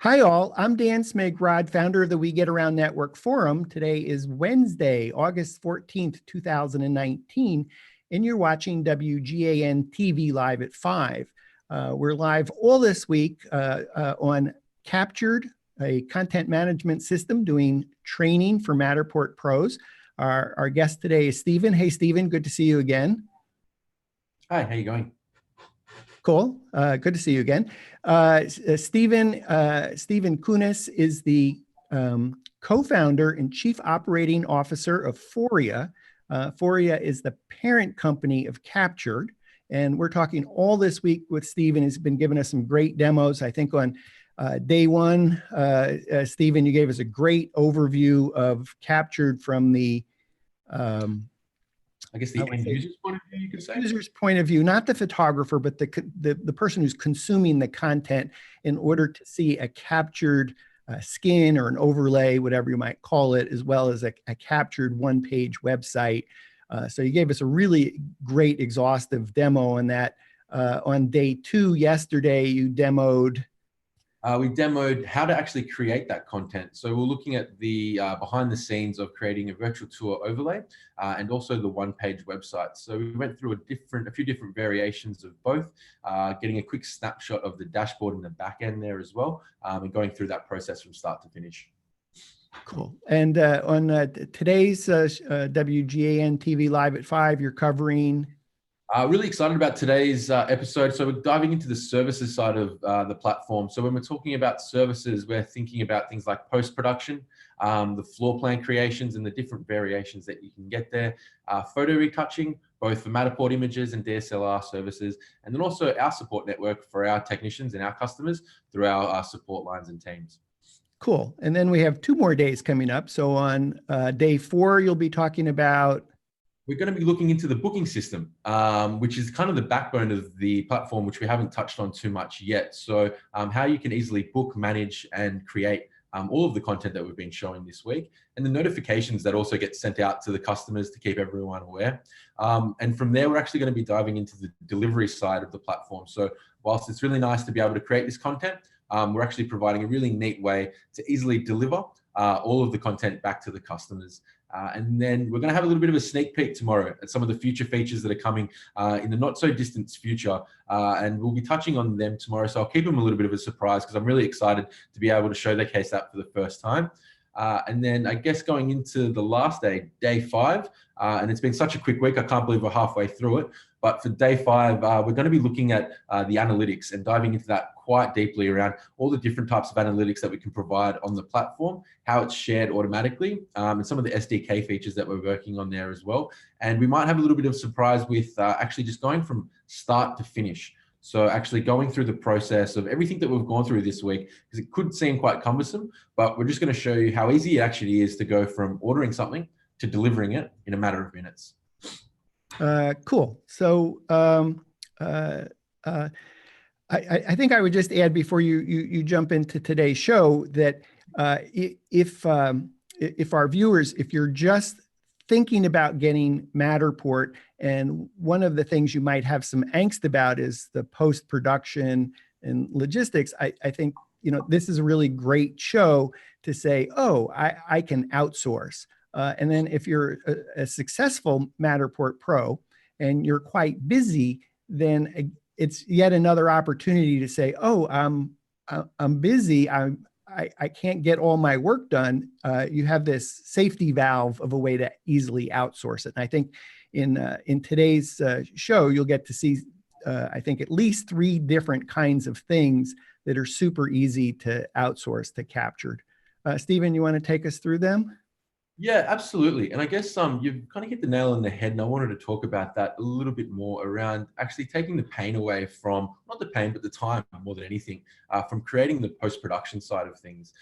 Hi all, I'm Dan Smigrod, founder of the We Get Around Network Forum. Today is Wednesday, August 14th, 2019, and you're watching WGAN TV live at 5. We're live all this week on Captured, a content management system doing training for Matterport pros. Our guest today is Stephen. Hey, Stephen, good to see you again. Hi, how you going? Cool. Good to see you again. Stephen Kunis is the co-founder and chief operating officer of Foria. Foria is the parent company of Captured. And we're talking all this week with Stephen. He's been giving us some great demos. I think on day one, Stephen, you gave us a great overview of Captured from the I guess the end user's point of view, you could say? User's point of view, not the photographer, but the person who's consuming the content, in order to see a captured skin or an overlay, whatever you might call it, as well as a captured one-page website. So you gave us a really great exhaustive demo on that. On day two, yesterday, you demoed. We demoed how to actually create that content. So we're looking at the behind the scenes of creating a virtual tour overlay and also the one-page website. So we went through a few different variations of both, getting a quick snapshot of the dashboard in the back end there as well, and going through that process from start to finish. Cool. And on today's WGAN TV Live at 5, you're covering... Really excited about today's episode. So we're diving into the services side of the platform. So when we're talking about services, we're thinking about things like post-production, the floor plan creations and the different variations that you can get there, photo retouching, both for Matterport images and DSLR services, and then also our support network for our technicians and our customers through our support lines and teams. Cool. And then we have 2 more days coming up. So on day 4, you'll be talking about... We're going to be looking into the booking system, which is kind of the backbone of the platform, which we haven't touched on too much yet. So how you can easily book, manage, and create all of the content that we've been showing this week, and the notifications that also get sent out to the customers to keep everyone aware. And from there, we're actually going to be diving into the delivery side of the platform. So whilst it's really nice to be able to create this content, we're actually providing a really neat way to easily deliver all of the content back to the customers. And then we're going to have a little bit of a sneak peek tomorrow at some of the future features that are coming in the not so distant future. And we'll be touching on them tomorrow. So I'll keep them a little bit of a surprise because I'm really excited to be able to showcase that for the first time. And then I guess going into the last day, day 5, and it's been such a quick week, I can't believe we're halfway through it. But for day 5, we're going to be looking at the analytics and diving into that quite deeply around all the different types of analytics that we can provide on the platform, how it's shared automatically, and some of the SDK features that we're working on there as well. And we might have a little bit of surprise with actually just going from start to finish. So actually going through the process of everything that we've gone through this week, because it could seem quite cumbersome, but we're just going to show you how easy it actually is to go from ordering something to delivering it in a matter of minutes. Cool. So I think I would just add before you jump into today's show that if our viewers, if you're just thinking about getting Matterport, and one of the things you might have some angst about is the post-production and logistics, I think, this is a really great show to say, oh, I can outsource. And then if you're a successful Matterport pro and you're quite busy, then it's yet another opportunity to say, oh, I'm busy. I can't get all my work done. You have this safety valve of a way to easily outsource it. And I think in today's show, you'll get to see, I think, at least 3 different kinds of things that are super easy to outsource to Captured. Stephen, you want to take us through them? Yeah, absolutely. And I guess you've kind of hit the nail on the head, and I wanted to talk about that a little bit more around actually taking the pain away from, not the pain, but the time more than anything, from creating the post-production side of things.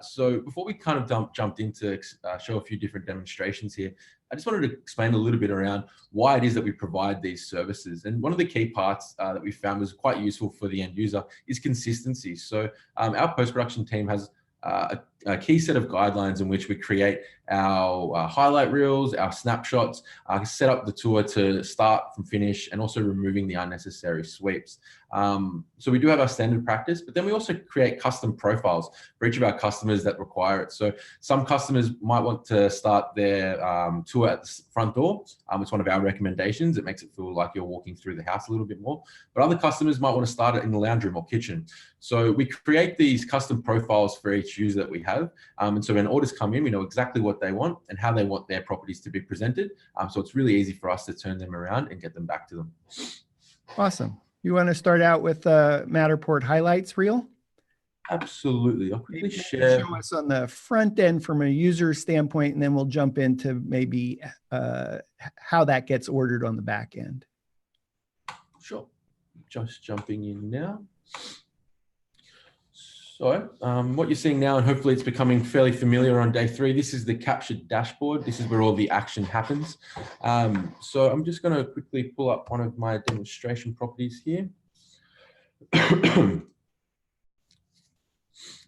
So before we kind of jumped into show a few different demonstrations here, I just wanted to explain a little bit around why it is that we provide these services. And one of the key parts that we found was quite useful for the end user is consistency. So our post-production team has a key set of guidelines in which we create our highlight reels, our snapshots, set up the tour to start from finish, and also removing the unnecessary sweeps. So we do have our standard practice, but then we also create custom profiles for each of our customers that require it. So some customers might want to start their tour at the front door. It's one of our recommendations. It makes it feel like you're walking through the house a little bit more. But other customers might want to start it in the lounge room or kitchen. So we create these custom profiles for each user that we have. And so when orders come in, we know exactly what they want and how they want their properties to be presented. So it's really easy for us to turn them around and get them back to them. Awesome. You want to start out with Matterport highlights reel? Absolutely. I'll quickly Maybe share. show us on the front end from a user standpoint, and then we'll jump into maybe how that gets ordered on the back end. Sure. Just jumping in now. So what you're seeing now, and hopefully it's becoming fairly familiar on day 3, this is the captured dashboard. This is where all the action happens. So I'm just going to quickly pull up one of my demonstration properties here.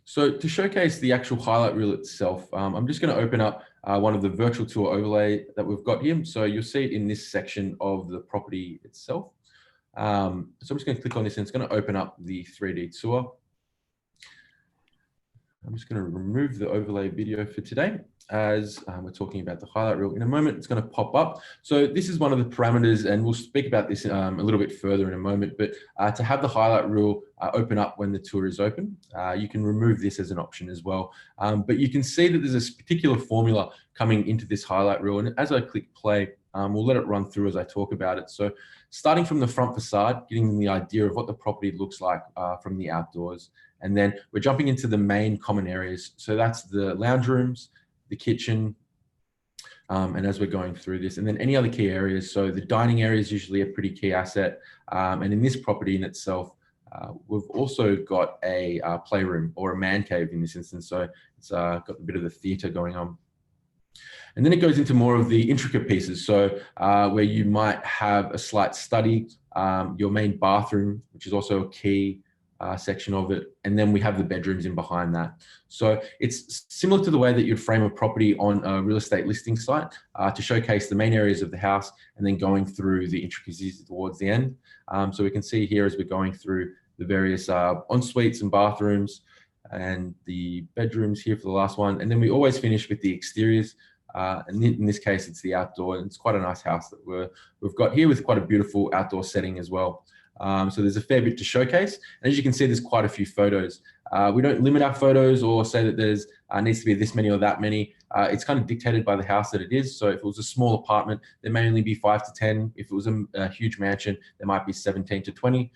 So to showcase the actual highlight reel itself, I'm just going to open up one of the virtual tour overlay that we've got here. So you'll see it in this section of the property itself. So I'm just going to click on this and it's going to open up the 3D tour. I'm just going to remove the overlay video for today as we're talking about the highlight reel. In a moment, it's going to pop up. So this is one of the parameters, and we'll speak about this a little bit further in a moment, but to have the highlight reel open up when the tour is open, you can remove this as an option as well. But you can see that there's this particular formula coming into this highlight reel, and as I click play, we'll let it run through as I talk about it. So starting from the front facade, getting them the idea of what the property looks like from the outdoors. And then we're jumping into the main common areas. So that's the lounge rooms, the kitchen, and as we're going through this, and then any other key areas. So the dining area is usually a pretty key asset. And in this property in itself, we've also got a playroom or a man cave in this instance. So it's got a bit of the theatre going on. And then it goes into more of the intricate pieces. So where you might have a slight study, your main bathroom, which is also a key section of it. And then we have the bedrooms in behind that. So it's similar to the way that you'd frame a property on a real estate listing site to showcase the main areas of the house and then going through the intricacies towards the end. So we can see here as we're going through the various en-suites and bathrooms and the bedrooms here for the last one. And then we always finish with the exteriors. And in this case, it's the outdoor, and it's quite a nice house that we've got here with quite a beautiful outdoor setting as well. So there's a fair bit to showcase. And as you can see, there's quite a few photos. We don't limit our photos or say that there's needs to be this many or that many. It's kind of dictated by the house that it is. So if it was a small apartment, there may only be 5 to 10. If it was a huge mansion, there might be 17 to 20.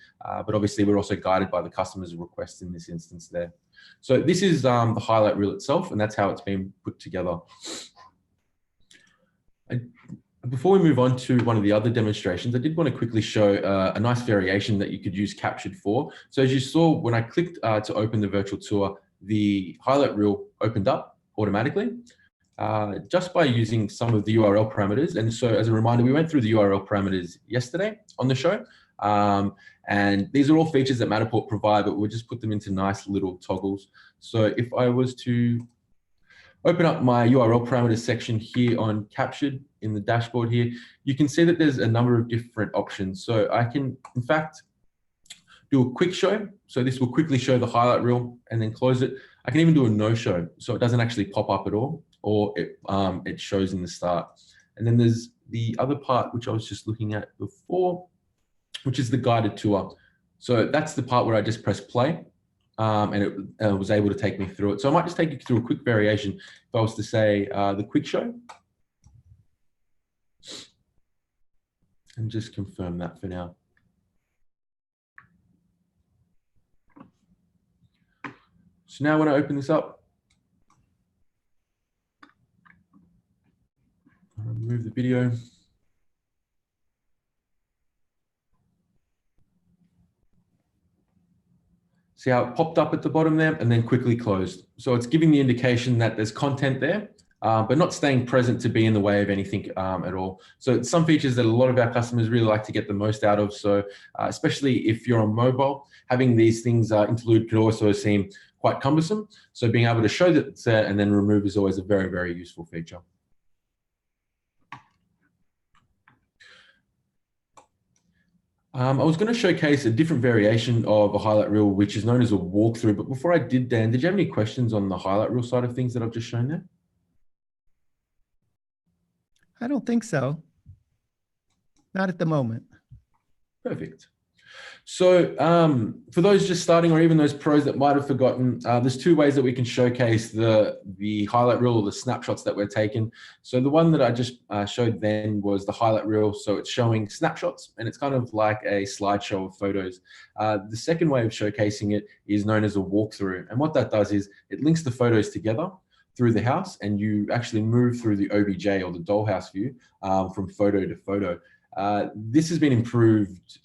But obviously, we're also guided by the customer's request in this instance there. So this is the highlight reel itself, and that's how it's been put together. Before we move on to one of the other demonstrations, I did want to quickly show a nice variation that you could use Captured for. So as you saw, when I clicked to open the virtual tour, the highlight reel opened up automatically just by using some of the URL parameters. And so as a reminder, we went through the URL parameters yesterday on the show. And these are all features that Matterport provide, but we'll just put them into nice little toggles. So if I was to open up my URL parameters section here on Captured in the dashboard here, you can see that there's a number of different options. So I can, in fact, do a quick show. So this will quickly show the highlight reel and then close it. I can even do a no show. So it doesn't actually pop up at all, or it shows in the start. And then there's the other part, which I was just looking at before, which is the guided tour. So that's the part where I just press play. And it was able to take me through it. So I might just take you through a quick variation. If I was to say the quick show, and just confirm that for now. So now when I open this up, I'll remove the video. See how it popped up at the bottom there and then quickly closed. So it's giving the indication that there's content there but not staying present to be in the way of anything at all. So it's some features that a lot of our customers really like to get the most out of. So especially if you're on mobile, having these things interlude could also seem quite cumbersome. So being able to show that it's there and then remove is always a very, very useful feature. I was going to showcase a different variation of a highlight reel, which is known as a walkthrough. But before I did, Dan, did you have any questions on the highlight reel side of things that I've just shown there? I don't think so. Not at the moment. Perfect. So for those just starting, or even those pros that might have forgotten, there's two ways that we can showcase the highlight reel or the snapshots that we're taking. So the one that I just showed then was the highlight reel. So it's showing snapshots, and it's kind of like a slideshow of photos. The second way of showcasing it is known as a walkthrough. And what that does is it links the photos together through the house, and you actually move through the OBJ or the dollhouse view from photo to photo. This has been improved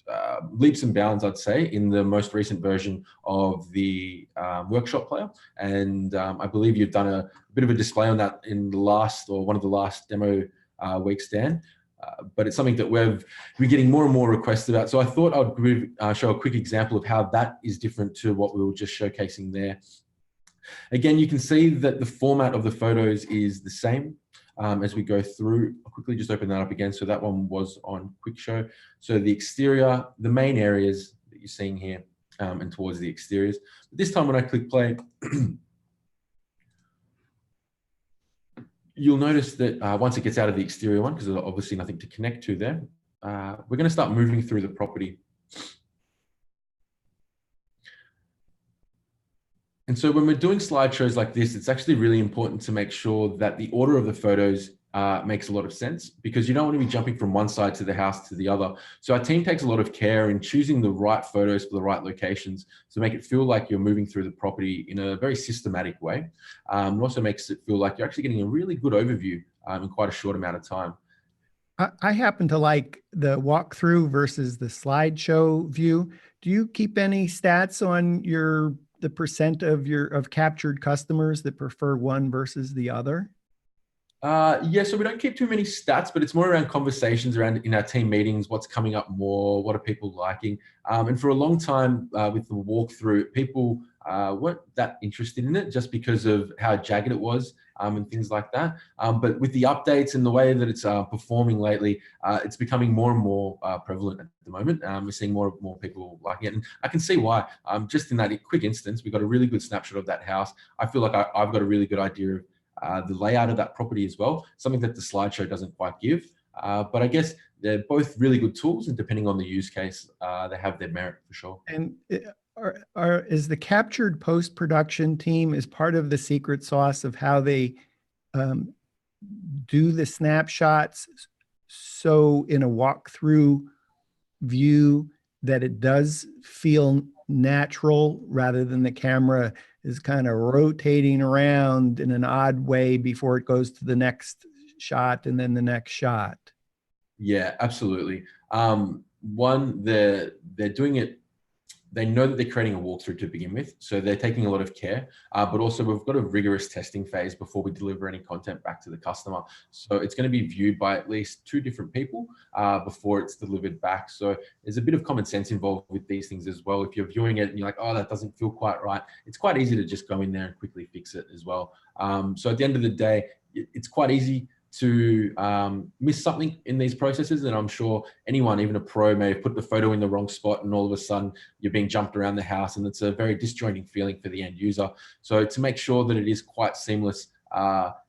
leaps and bounds, I'd say, in the most recent version of the workshop player. And I believe you've done a bit of a display on that in the last, or one of the last demo weeks, Dan. But it's something that we've been getting more and more requests about. So I thought I'd show a quick example of how that is different to what we were just showcasing there. Again, you can see that the format of the photos is the same. As we go through, I'll quickly just open that up again. So that one was on quick show. So the exterior, the main areas that you're seeing here and towards the exteriors. But this time when I click play, you'll notice that once it gets out of the exterior one, because there's obviously nothing to connect to there, we're going to start moving through the property. And so when we're doing slideshows like this, it's actually really important to make sure that the order of the photos makes a lot of sense, because you don't want to be jumping from one side to the house to the other. So our team takes a lot of care in choosing the right photos for the right locations to make it feel like you're moving through the property in a very systematic way. It also makes it feel like you're actually getting a really good overview in quite a short amount of time. I happen to like the walkthrough versus the slideshow view. Do you keep any stats on the percent of captured customers that prefer one versus the other? Yeah, so we don't keep too many stats, but it's more around conversations around in our team meetings, what's coming up more, what are people liking. And for a long time with the walkthrough, people weren't that interested in it just because of how jagged it was and things like that. But with the updates and the way that it's performing lately, it's becoming more and more prevalent at the moment. We're seeing more and more people liking it. And I can see why. Just in that quick instance, we got a really good snapshot of that house. I feel like I've got a really good idea of the layout of that property as well, something that the slideshow doesn't quite give. But I guess they're both really good tools, and depending on the use case, they have their merit for sure. And is the captured post-production team is part of the secret sauce of how they do the snapshots, so in a walkthrough view that it does feel natural rather than the camera is kind of rotating around in an odd way before it goes to the next shot and then the next shot? Yeah, absolutely. One, they're doing it. They know that they're creating a walkthrough to begin with, so they're taking a lot of care, but also we've got a rigorous testing phase before we deliver any content back to the customer. So it's going to be viewed by at least 2 different people before it's delivered back. So there's a bit of common sense involved with these things as well. If you're viewing it and you're like, oh, that doesn't feel quite right, it's quite easy to just go in there and quickly fix it as well. So at the end of the day, it's quite easy to miss something in these processes. And I'm sure anyone, even a pro, may have put the photo in the wrong spot and all of a sudden you're being jumped around the house, and it's a very disjointing feeling for the end user. So to make sure that it is quite seamless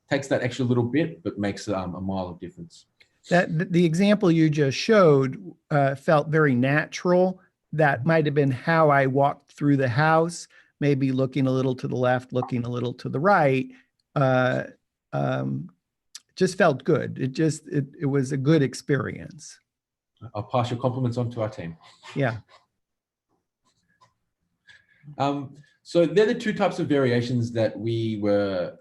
takes that extra little bit, but makes a mile of difference. The example you just showed felt very natural. That might have been how I walked through the house, maybe looking a little to the left, looking a little to the right. Just felt good. It was a good experience. I'll pass your compliments on to our team. Yeah. So they're the 2 types of variations that we were,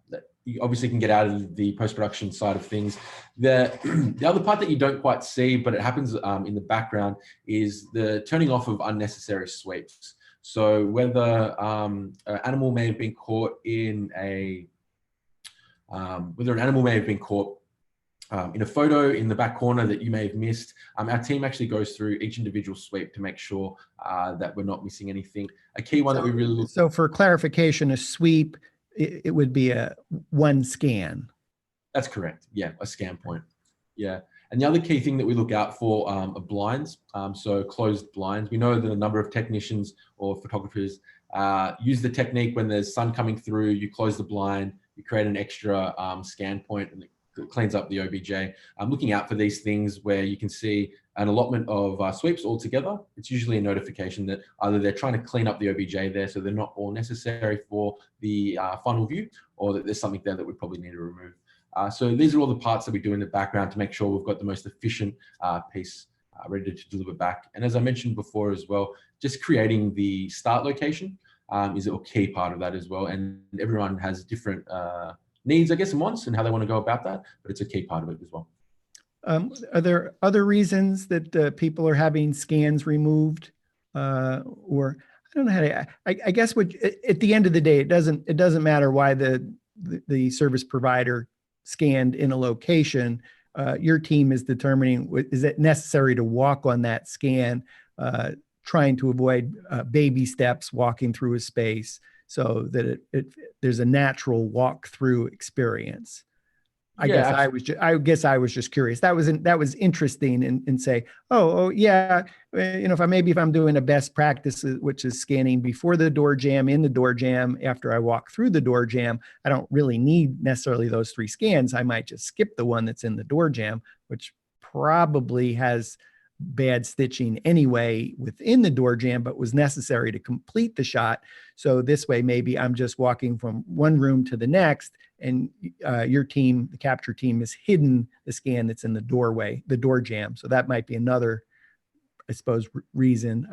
that you obviously can get out of the post-production side of things. The other part that you don't quite see, but it happens in the background, is the turning off of unnecessary sweeps. So whether an animal may have been caught in a whether an animal may have been caught in a photo in the back corner that you may have missed. Our team actually goes through each individual sweep to make sure that we're not missing anything. A key one that we really look. So for clarification, a sweep, it would be a one scan. That's correct. Yeah, a scan point. Yeah. And the other key thing that we look out for are blinds. So closed blinds. We know that a number of technicians or photographers use the technique when there's sun coming through, you close the blind, you create an extra scan point, and it cleans up the OBJ. I'm looking out for these things where you can see an allotment of sweeps all together. It's usually a notification that either they're trying to clean up the OBJ there so they're not all necessary for the final view, or that there's something there that we probably need to remove. So these are all the parts that we do in the background to make sure we've got the most efficient piece ready to deliver back. And as I mentioned before as well, just creating the start location is a key part of that as well. And everyone has different needs, I guess, and wants, and how they want to go about that, but it's a key part of it as well. Are there other reasons that people are having scans removed, or I don't know how to? I guess at the end of the day, it doesn't matter why the service provider scanned in a location. Your team is determining, is it necessary to walk on that scan, trying to avoid baby steps walking through a space, so that there's a natural walk-through experience. I guess I was just curious. That was interesting, and say, oh yeah, if I'm doing a best practice, which is scanning before the door jamb, in the door jamb, after I walk through the door jamb, I don't really need necessarily those 3 scans. I might just skip the one that's in the door jamb, which probably has bad stitching anyway within the door jamb, but was necessary to complete the shot. So this way, maybe I'm just walking from one room to the next, and your team, the capture team, is hidden the scan that's in the doorway, the door jamb. So that might be another, I suppose, reason.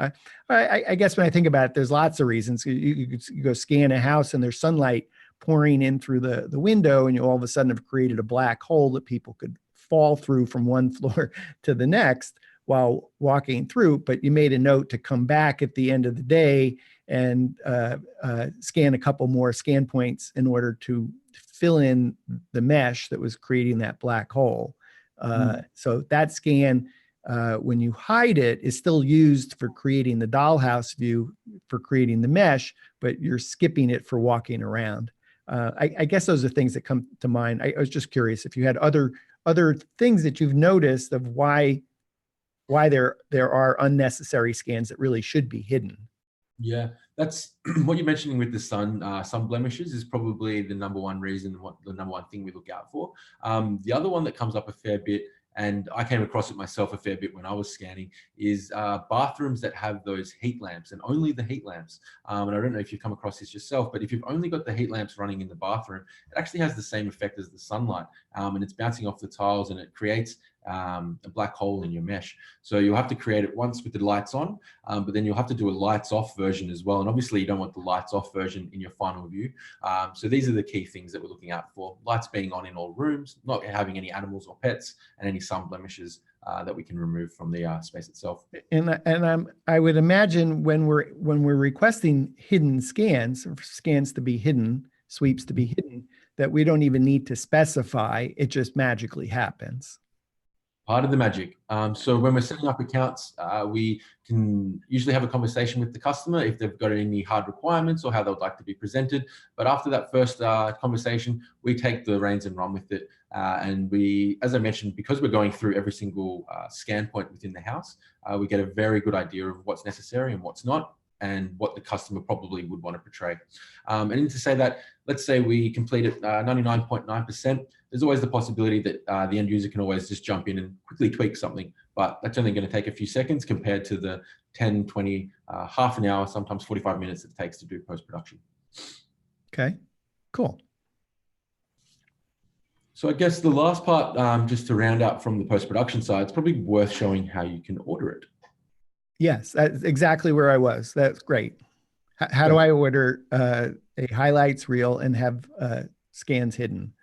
I guess when I think about it, there's lots of reasons. You go scan a house and there's sunlight pouring in through the window, and you all of a sudden have created a black hole that people could fall through from one floor to the next while walking through. But you made a note to come back at the end of the day and scan a couple more scan points in order to fill in the mesh that was creating that black hole. So that scan, when you hide it, is still used for creating the dollhouse view, for creating the mesh, but you're skipping it for walking around. I guess those are things that come to mind. I was just curious if you had other things that you've noticed of why there are unnecessary scans that really should be hidden. Yeah, that's what you're mentioning with the sun blemishes is probably the number one reason, the number one thing we look out for. The other one that comes up a fair bit, and I came across it myself a fair bit when I was scanning, is bathrooms that have those heat lamps, and only the heat lamps. And I don't know if you've come across this yourself, but if you've only got the heat lamps running in the bathroom, it actually has the same effect as the sunlight, and it's bouncing off the tiles, and it creates a black hole in your mesh. So you'll have to create it once with the lights on, but then you'll have to do a lights off version as well. And obviously you don't want the lights off version in your final view. So these are the key things that we're looking out for: lights being on in all rooms, not having any animals or pets, and any sun blemishes that we can remove from the space itself. And I would imagine when we're requesting hidden scans, or scans to be hidden, sweeps to be hidden, that we don't even need to specify; it just magically happens. Part of the magic. So when we're setting up accounts, we can usually have a conversation with the customer if they've got any hard requirements or how they would like to be presented. But after that first conversation, we take the reins and run with it. And we, as I mentioned, because we're going through every single scan point within the house, we get a very good idea of what's necessary and what's not, and what the customer probably would want to portray. And to say that, let's say we complete it 99.9%, there's always the possibility that the end user can always just jump in and quickly tweak something, but that's only going to take a few seconds compared to the 10, 20, half an hour, sometimes 45 minutes it takes to do post-production. Okay, cool. So I guess the last part, just to round out from the post-production side, it's probably worth showing how you can order it. Yes, that's exactly where I was. That's great. How do I order a highlights reel and have scans hidden?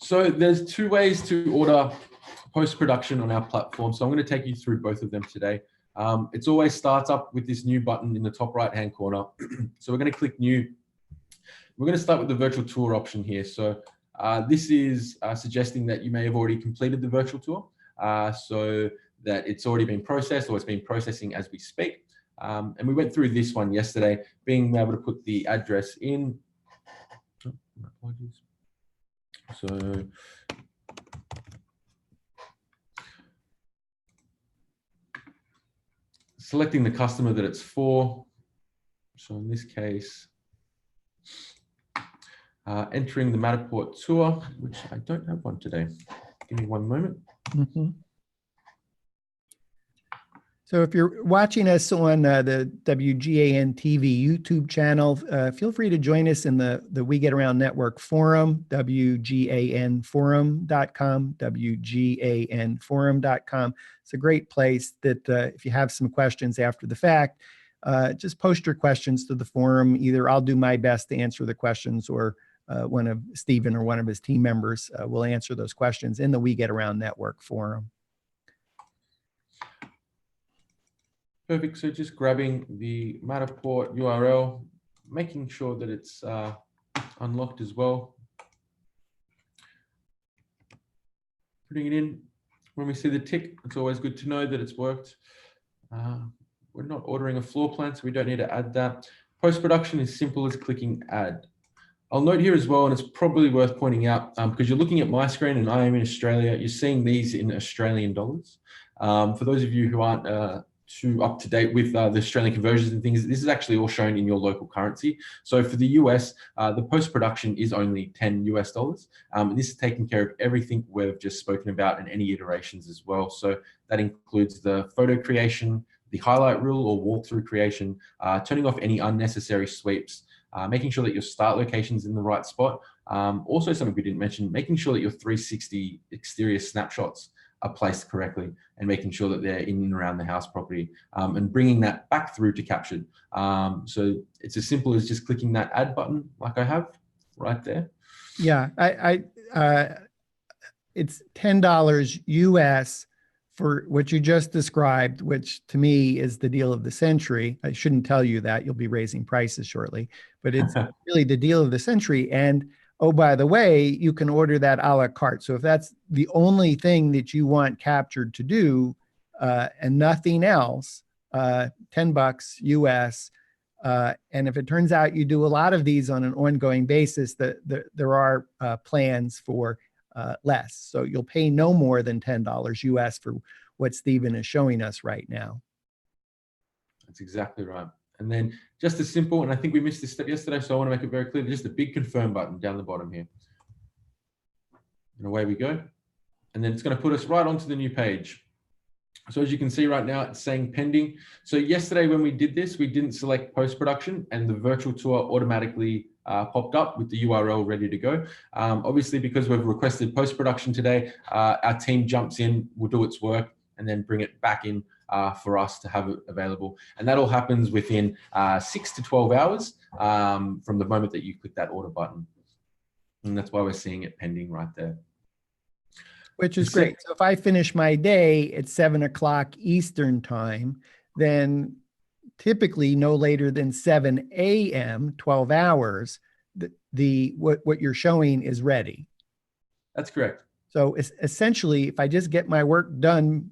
So there's 2 ways to order post-production on our platform. So I'm going to take you through both of them today. It always starts up with this new button in the top right-hand corner. So we're going to click new. We're going to start with the virtual tour option here. So This is suggesting that you may have already completed the virtual tour, so that it's already been processed or it's been processing as we speak. And we went through this one yesterday, being able to put the address in. Oh, my apologies. So selecting the customer that it's for. So in this case, entering the Matterport tour, which I don't have one today. Give me one moment. Mm-hmm. So if you're watching us on the WGAN-TV YouTube channel, feel free to join us in the We Get Around Network Forum, WGANForum.com, WGANForum.com. It's a great place that if you have some questions after the fact, just post your questions to the forum. Either I'll do my best to answer the questions, or one of Stephen or one of his team members will answer those questions in the We Get Around Network Forum. Perfect. So just grabbing the Matterport URL, making sure that it's unlocked as well. Putting it in. When we see the tick, it's always good to know that it's worked. We're not ordering a floor plan, so we don't need to add that. Post-production is simple as clicking add. I'll note here as well, and it's probably worth pointing out, because you're looking at my screen and I am in Australia, you're seeing these in Australian dollars. For those of you who aren't too up to date with the Australian conversions and things, this is actually all shown in your local currency. So for the US, the post-production is only $10 US. And this is taking care of everything we've just spoken about and any iterations as well. So that includes the photo creation, the highlight reel or walkthrough creation, turning off any unnecessary sweeps, making sure that your start location's in the right spot. Also something we didn't mention, making sure that your 360 exterior snapshots are placed correctly and making sure that they're in and around the house property, and bringing that back through to captured. So it's as simple as just clicking that add button like I have right there. Yeah, it's $10 US for what you just described, which to me is the deal of the century. I shouldn't tell you that, you'll be raising prices shortly, but it's really the deal of the century. And oh, by the way, you can order that a la carte. So if that's the only thing that you want captured to do and nothing else, $10 US. And if it turns out you do a lot of these on an ongoing basis, there are plans for less. So you'll pay no more than $10 US for what Stephen is showing us right now. That's exactly right. And then just as simple, and I think we missed this step yesterday, so I want to make it very clear, just a big confirm button down the bottom here. And away we go. And then it's going to put us right onto the new page. So as you can see right now, it's saying pending. So yesterday when we did this, we didn't select post-production and the virtual tour automatically popped up with the URL ready to go. Obviously, because we've requested post-production today, our team jumps in, will do its work, and then bring it back in for us to have it available. And that all happens within 6 to 12 hours from the moment that you click that order button. And that's why we're seeing it pending right there. Which is great. So if I finish my day at 7 o'clock Eastern time, then typically no later than 7 a.m., 12 hours, what you're showing is ready. That's correct. So essentially, if I just get my work done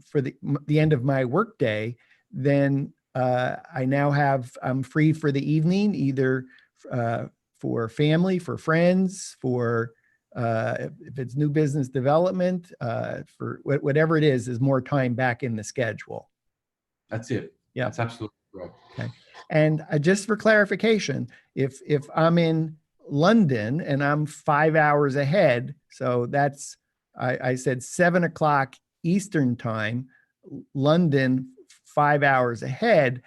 for the end of my work day, then I'm free for the evening, either for family, for friends, for if it's new business development, for whatever it is more time back in the schedule. That's it. Yeah, that's absolutely correct. Okay. And just for clarification, if I'm in London and I'm 5 hours ahead, so that's, I said 7 o'clock Eastern time, London 5 hours ahead.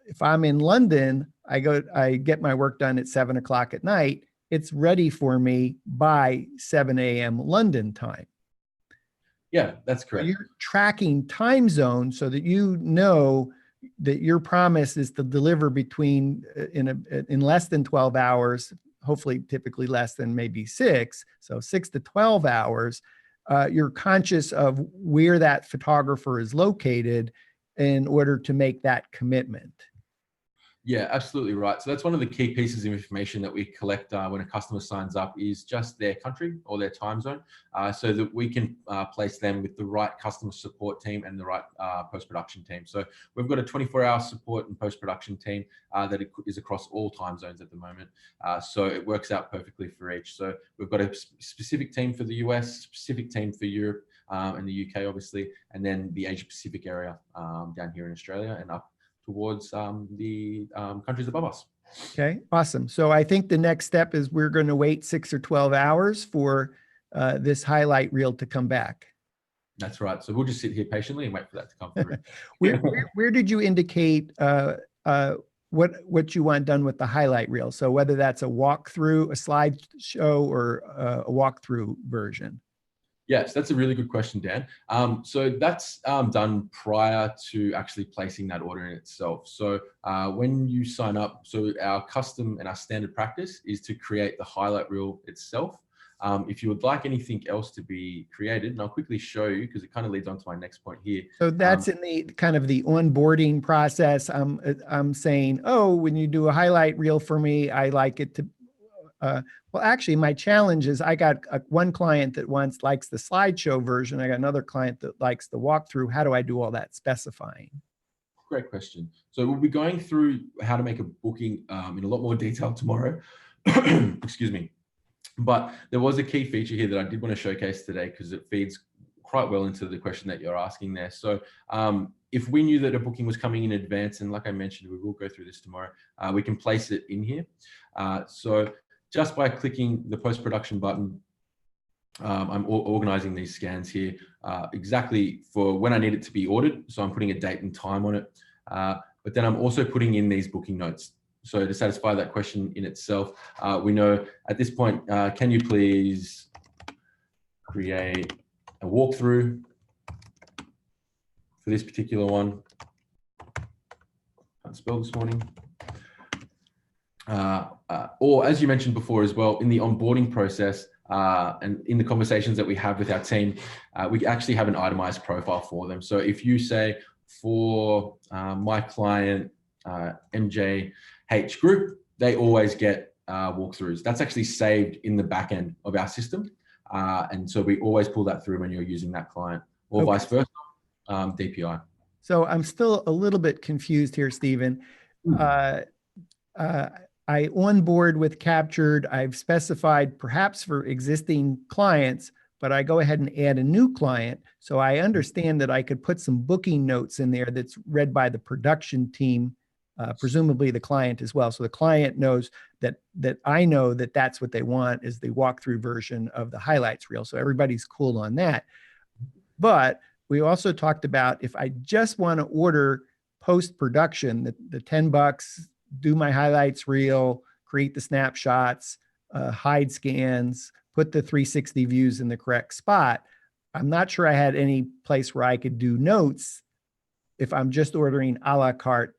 If I'm in London, I get my work done at 7 o'clock at night. It's ready for me by 7 a.m. London time. Yeah, that's correct. So you're tracking time zone so that you know that your promise is to deliver between in less than 12 hours, hopefully typically less than maybe 6. So 6 to 12 hours. You're conscious of where that photographer is located in order to make that commitment. Yeah, absolutely right. So that's one of the key pieces of information that we collect when a customer signs up is just their country or their time zone, so that we can place them with the right customer support team and the right post-production team. So we've got a 24-hour support and post-production team that is across all time zones at the moment. So it works out perfectly for each. So we've got a specific team for the US, specific team for Europe and the UK, obviously, and then the Asia Pacific area down here in Australia and up towards the countries above us. Okay, awesome. So I think the next step is we're going to wait 6 or 12 hours for this highlight reel to come back. That's right. So we'll just sit here patiently and wait for that to come through. Where did you indicate what you want done with the highlight reel? So whether that's a walkthrough, a slideshow, or a walkthrough version? Yes, that's a really good question, Dan. So that's done prior to actually placing that order in itself. So when you sign up, so our custom and our standard practice is to create the highlight reel itself. If you would like anything else to be created, and I'll quickly show you because it kind of leads on to my next point here. So that's in the kind of the onboarding process. I'm saying, oh, when you do a highlight reel for me, I like it to. Well, actually, my challenge is I got one client that likes the slideshow version. I got another client that likes the walkthrough. How do I do all that specifying? Great question. So we'll be going through how to make a booking in a lot more detail tomorrow. Excuse me. But there was a key feature here that I did want to showcase today because it feeds quite well into the question that you're asking there. So if we knew that a booking was coming in advance, and like I mentioned, we will go through this tomorrow, we can place it in here. So just by clicking the post-production button, I'm organizing these scans here exactly for when I need it to be ordered. So I'm putting a date and time on it. But then I'm also putting in these booking notes. So to satisfy that question in itself, we know at this point, can you please create a walkthrough for this particular one? Can't spell this morning. Or as you mentioned before as well, in the onboarding process and in the conversations that we have with our team, we actually have an itemized profile for them. So if you say for my client, MJH Group, they always get walkthroughs. That's actually saved in the back end of our system. And so we always pull that through when you're using that client or Okay. vice versa, DPI. So I'm still a little bit confused here, Stephen. I onboard with Captured. I've specified perhaps for existing clients, but I go ahead and add a new client. So I understand that I could put some booking notes in there that's read by the production team, presumably the client as well. So the client knows that I know that that's what they want is the walkthrough version of the highlights reel. So everybody's cool on that. But we also talked about if I just want to order post-production, the $10, do my highlights reel, create the snapshots, hide scans, put the 360 views in the correct spot. I'm not sure I had any place where I could do notes if I'm just ordering a la carte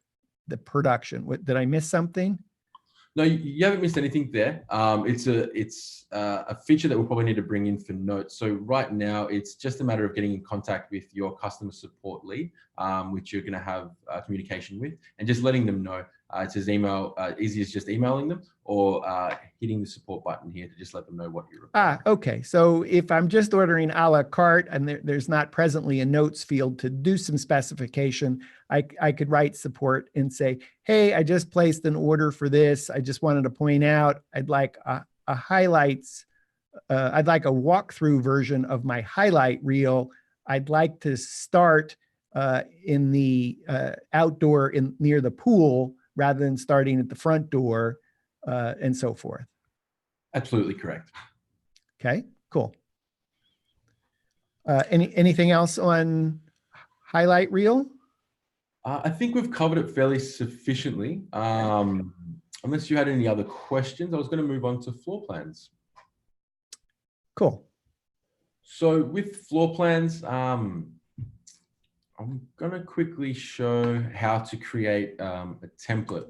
the production. Did I miss something? No, you haven't missed anything there. It's a feature that we'll probably need to bring in for notes. So right now, it's just a matter of getting in contact with your customer support lead, which you're going to have communication with, and just letting them know. It's as easy as just emailing them or hitting the support button here to just let them know what you require. Okay. So if I'm just ordering a la carte and there's not presently a notes field to do some specification, I could write support and say, hey, I just placed an order for this. I just wanted to point out I'd like a highlights. I'd like a walkthrough version of my highlight reel. I'd like to start in the outdoor near the pool rather than starting at the front door and so forth. Absolutely correct. Okay, cool. Anything else on highlight reel? I think we've covered it fairly sufficiently. Unless you had any other questions, I was going to move on to floor plans. Cool. So with floor plans, I'm going to quickly show how to create a template.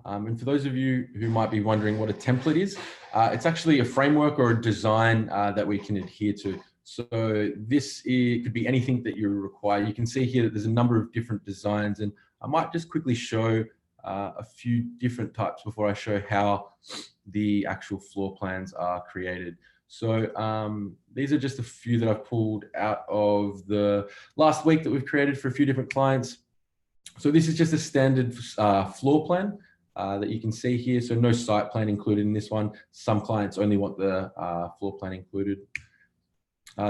And for those of you who might be wondering what a template is, it's actually a framework or a design that we can adhere to. So could be anything that you require. You can see here that there's a number of different designs, and I might just quickly show a few different types before I show how the actual floor plans are created. So these are just a few that I've pulled out of the last week that we've created for a few different clients. So this is just a standard floor plan that you can see here. So no site plan included in this one. Some clients only want the floor plan included.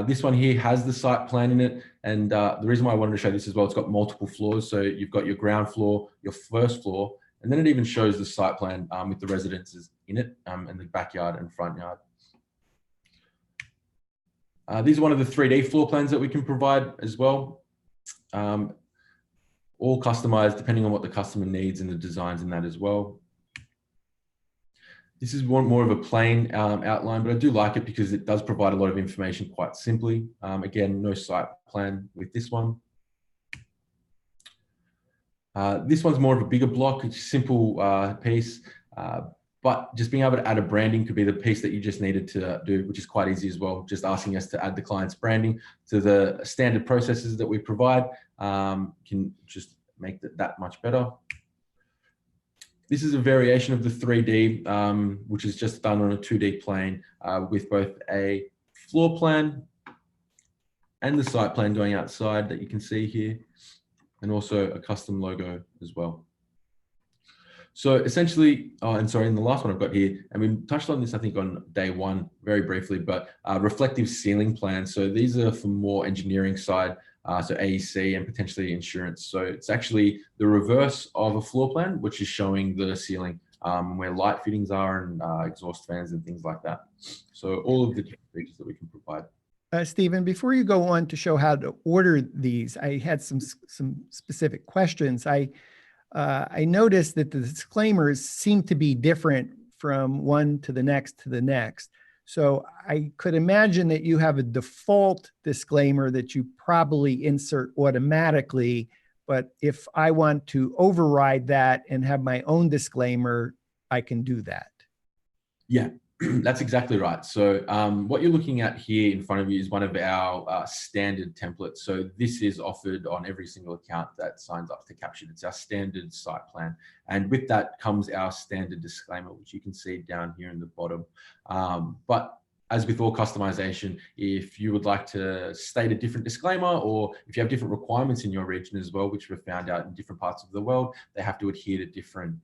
This one here has the site plan in it. And the reason why I wanted to show this as well, it's got multiple floors. So you've got your ground floor, your first floor, and then it even shows the site plan with the residences in it and the backyard and front yard. These are one of the 3D floor plans that we can provide as well. All customized depending on what the customer needs and the designs in that as well. This is more of a plain outline, but I do like it because it does provide a lot of information quite simply. Again, no site plan with this one. This one's more of a bigger block. It's a simple piece, but just being able to add a branding could be the piece that you just needed to do, which is quite easy as well. Just asking us to add the client's branding to the standard processes that we provide can just make that much better. This is a variation of the 3D, which is just done on a 2D plane with both a floor plan and the site plan going outside that you can see here, and also a custom logo as well. So essentially, and sorry, in the last one I've got here, and we touched on this, I think, on day one very briefly, but reflective ceiling plans. So these are for more engineering side, so AEC and potentially insurance. So it's actually the reverse of a floor plan, which is showing the ceiling where light fittings are and exhaust fans and things like that. So all of the different features that we can provide. Stephen, before you go on to show how to order these, I had some specific questions. I noticed that the disclaimers seem to be different from one to the next to the next. So I could imagine that you have a default disclaimer that you probably insert automatically, but if I want to override that and have my own disclaimer, I can do that. Yeah, that's exactly right. So what you're looking at here in front of you is one of our standard templates. So this is offered on every single account that signs up to Captured. It's our standard site plan. And with that comes our standard disclaimer, which you can see down here in the bottom. But as with all customization, if you would like to state a different disclaimer, or if you have different requirements in your region as well, which we've found out in different parts of the world, they have to adhere to different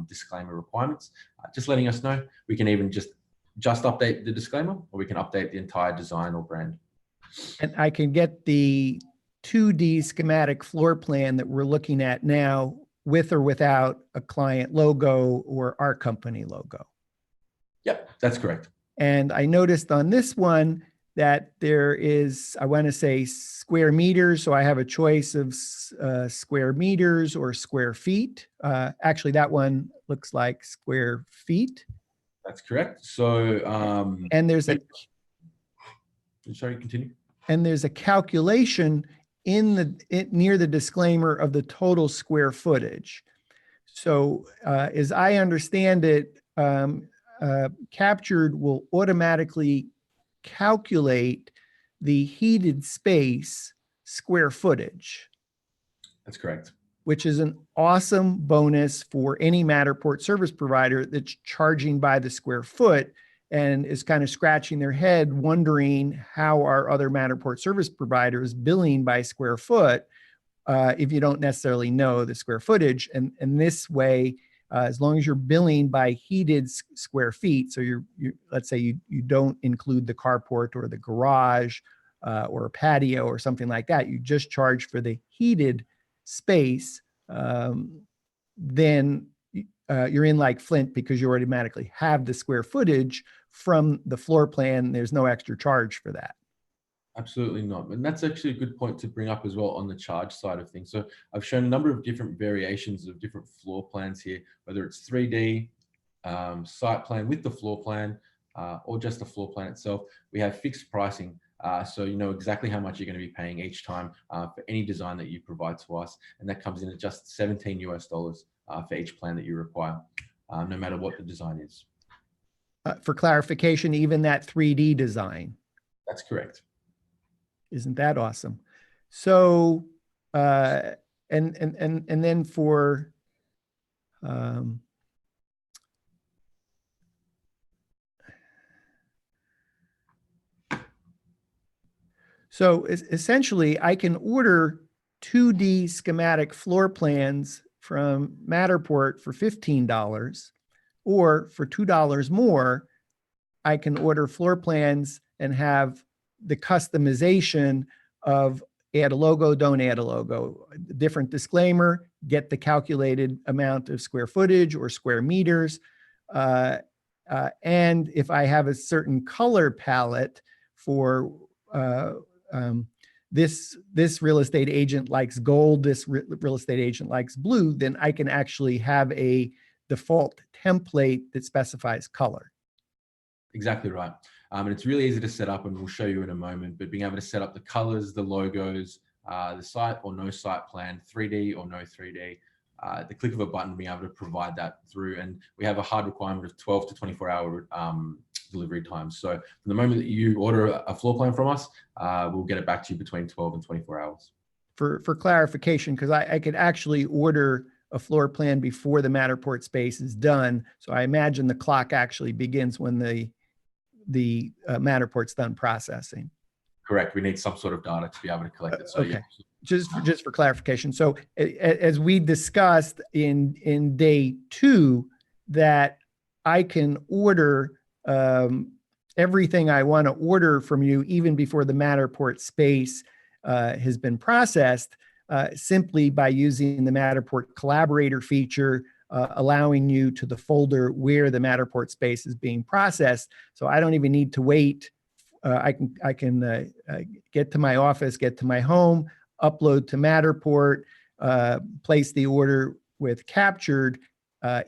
disclaimer requirements. Just letting us know. We can even just update the disclaimer, or we can update the entire design or brand. And I can get the 2D schematic floor plan that we're looking at now with or without a client logo or our company logo. Yep, that's correct. And I noticed on this one that there is, I want to say square meters. So I have a choice of square meters or square feet. Actually, that one looks like square feet. That's correct. So, and there's a, sorry, continue. And there's a calculation near the disclaimer of the total square footage. So as I understand it, Captured will automatically calculate the heated space square footage. That's correct. Which is an awesome bonus for any Matterport service provider that's charging by the square foot and is kind of scratching their head wondering how are other Matterport service providers billing by square foot if you don't necessarily know the square footage. And this way, as long as you're billing by heated square feet, so you let's say you don't include the carport or the garage or a patio or something like that, you just charge for the heated space, then you're in like Flint because you automatically have the square footage from the floor plan. There's no extra charge for that. Absolutely not. And that's actually a good point to bring up as well on the charge side of things. So I've shown a number of different variations of different floor plans here, whether it's 3D, site plan with the floor plan, or just the floor plan itself. We have fixed pricing. So you know exactly how much you're going to be paying each time for any design that you provide to us. And that comes in at just $17 US for each plan that you require, no matter what the design is. For clarification, even that 3D design. That's correct. Isn't that awesome? So, and then for, Um, so essentially, I can order 2D schematic floor plans from Matterport for $15, or for $2 more, I can order floor plans and have the customization of add a logo, don't add a logo, different disclaimer, get the calculated amount of square footage or square meters. And if I have a certain color palette for this real estate agent likes gold, this real estate agent likes blue, then I can actually have a default template that specifies color. Exactly right. And it's really easy to set up, and we'll show you in a moment, but being able to set up the colors, the logos, the site or no site plan, 3D or no 3D, the click of a button, being able to provide that through. And we have a hard requirement of 12 to 24 hour delivery time. So from the moment that you order a floor plan from us, we'll get it back to you between 12 and 24 hours. For clarification, because I could actually order a floor plan before the Matterport space is done. So I imagine the clock actually begins when the Matterport's done processing. Correct. We need some sort of data to be able to collect it. So okay. Yeah. Just for clarification. So as we discussed in day 2, that I can order everything I want to order from you even before the Matterport space has been processed, simply by using the Matterport collaborator feature, allowing you to the folder where the Matterport space is being processed. So I don't even need to wait. I can get to my office, get to my home, upload to Matterport, place the order with captured,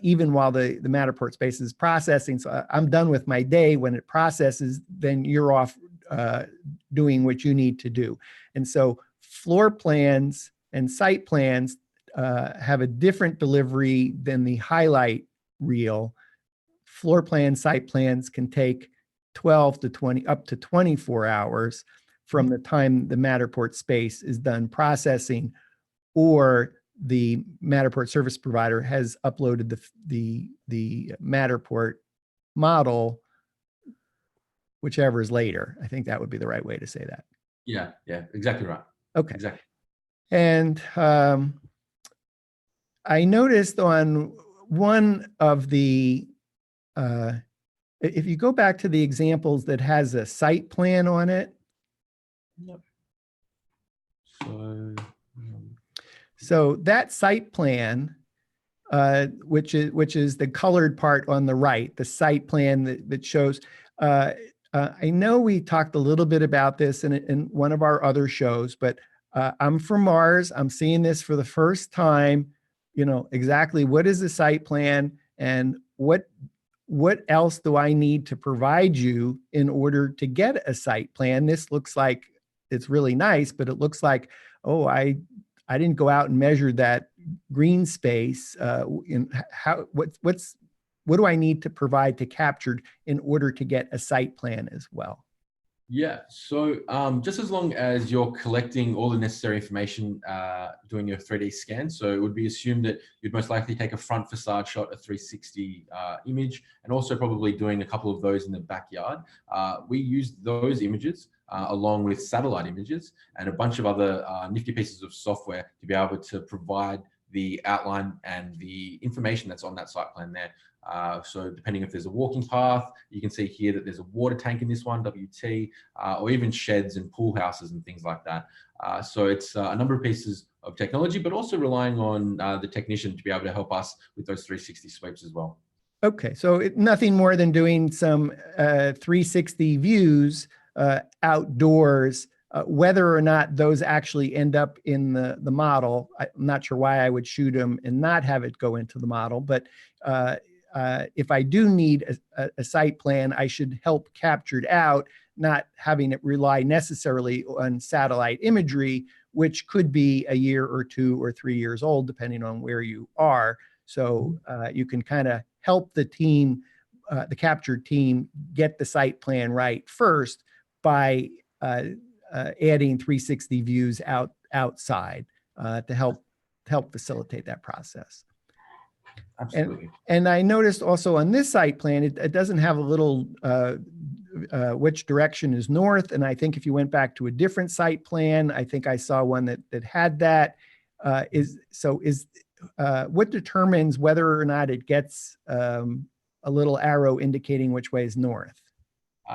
even while the Matterport space is processing. So I'm done with my day. When it processes, then you're off doing what you need to do. And so floor plans and site plans have a different delivery than the highlight reel. Floor plans, site plans can take 12 to 20, up to 24 hours from the time the Matterport space is done processing, or the Matterport service provider has uploaded the Matterport model, whichever is later. I think that would be the right way to say that. Yeah, exactly right. Okay. Exactly. And I noticed on one of the, if you go back to the examples that has a site plan on it. Yep. So that site plan, which is the colored part on the right, the site plan that shows, I know we talked a little bit about this in one of our other shows, but I'm from Mars. I'm seeing this for the first time. You know, exactly what is the site plan and what else do I need to provide you in order to get a site plan? This looks like it's really nice, but it looks like, oh, I didn't go out and measure that green space. What do I need to provide to Captured in order to get a site plan as well? Yeah, so just as long as you're collecting all the necessary information, doing your 3D scan, so it would be assumed that you'd most likely take a front facade shot, a 360 image, and also probably doing a couple of those in the backyard. We use those images along with satellite images and a bunch of other nifty pieces of software to be able to provide the outline and the information that's on that site plan there. So depending if there's a walking path, you can see here that there's a water tank in this one, WT, or even sheds and pool houses and things like that. So it's a number of pieces of technology, but also relying on the technician to be able to help us with those 360 sweeps as well. Okay, so nothing more than doing some 360 views outdoors, whether or not those actually end up in the model. I'm not sure why I would shoot them and not have it go into the model, but if I do need a site plan, I should help Captured out, not having it rely necessarily on satellite imagery, which could be a year or 2 or 3 years old, depending on where you are. So you can kind of help the team, the Captured team, get the site plan right first by adding 360 views outside to help facilitate that process. Absolutely. And I noticed also on this site plan, it doesn't have a little which direction is north. And I think if you went back to a different site plan, I think I saw one that had that. What determines whether or not it gets a little arrow indicating which way is north?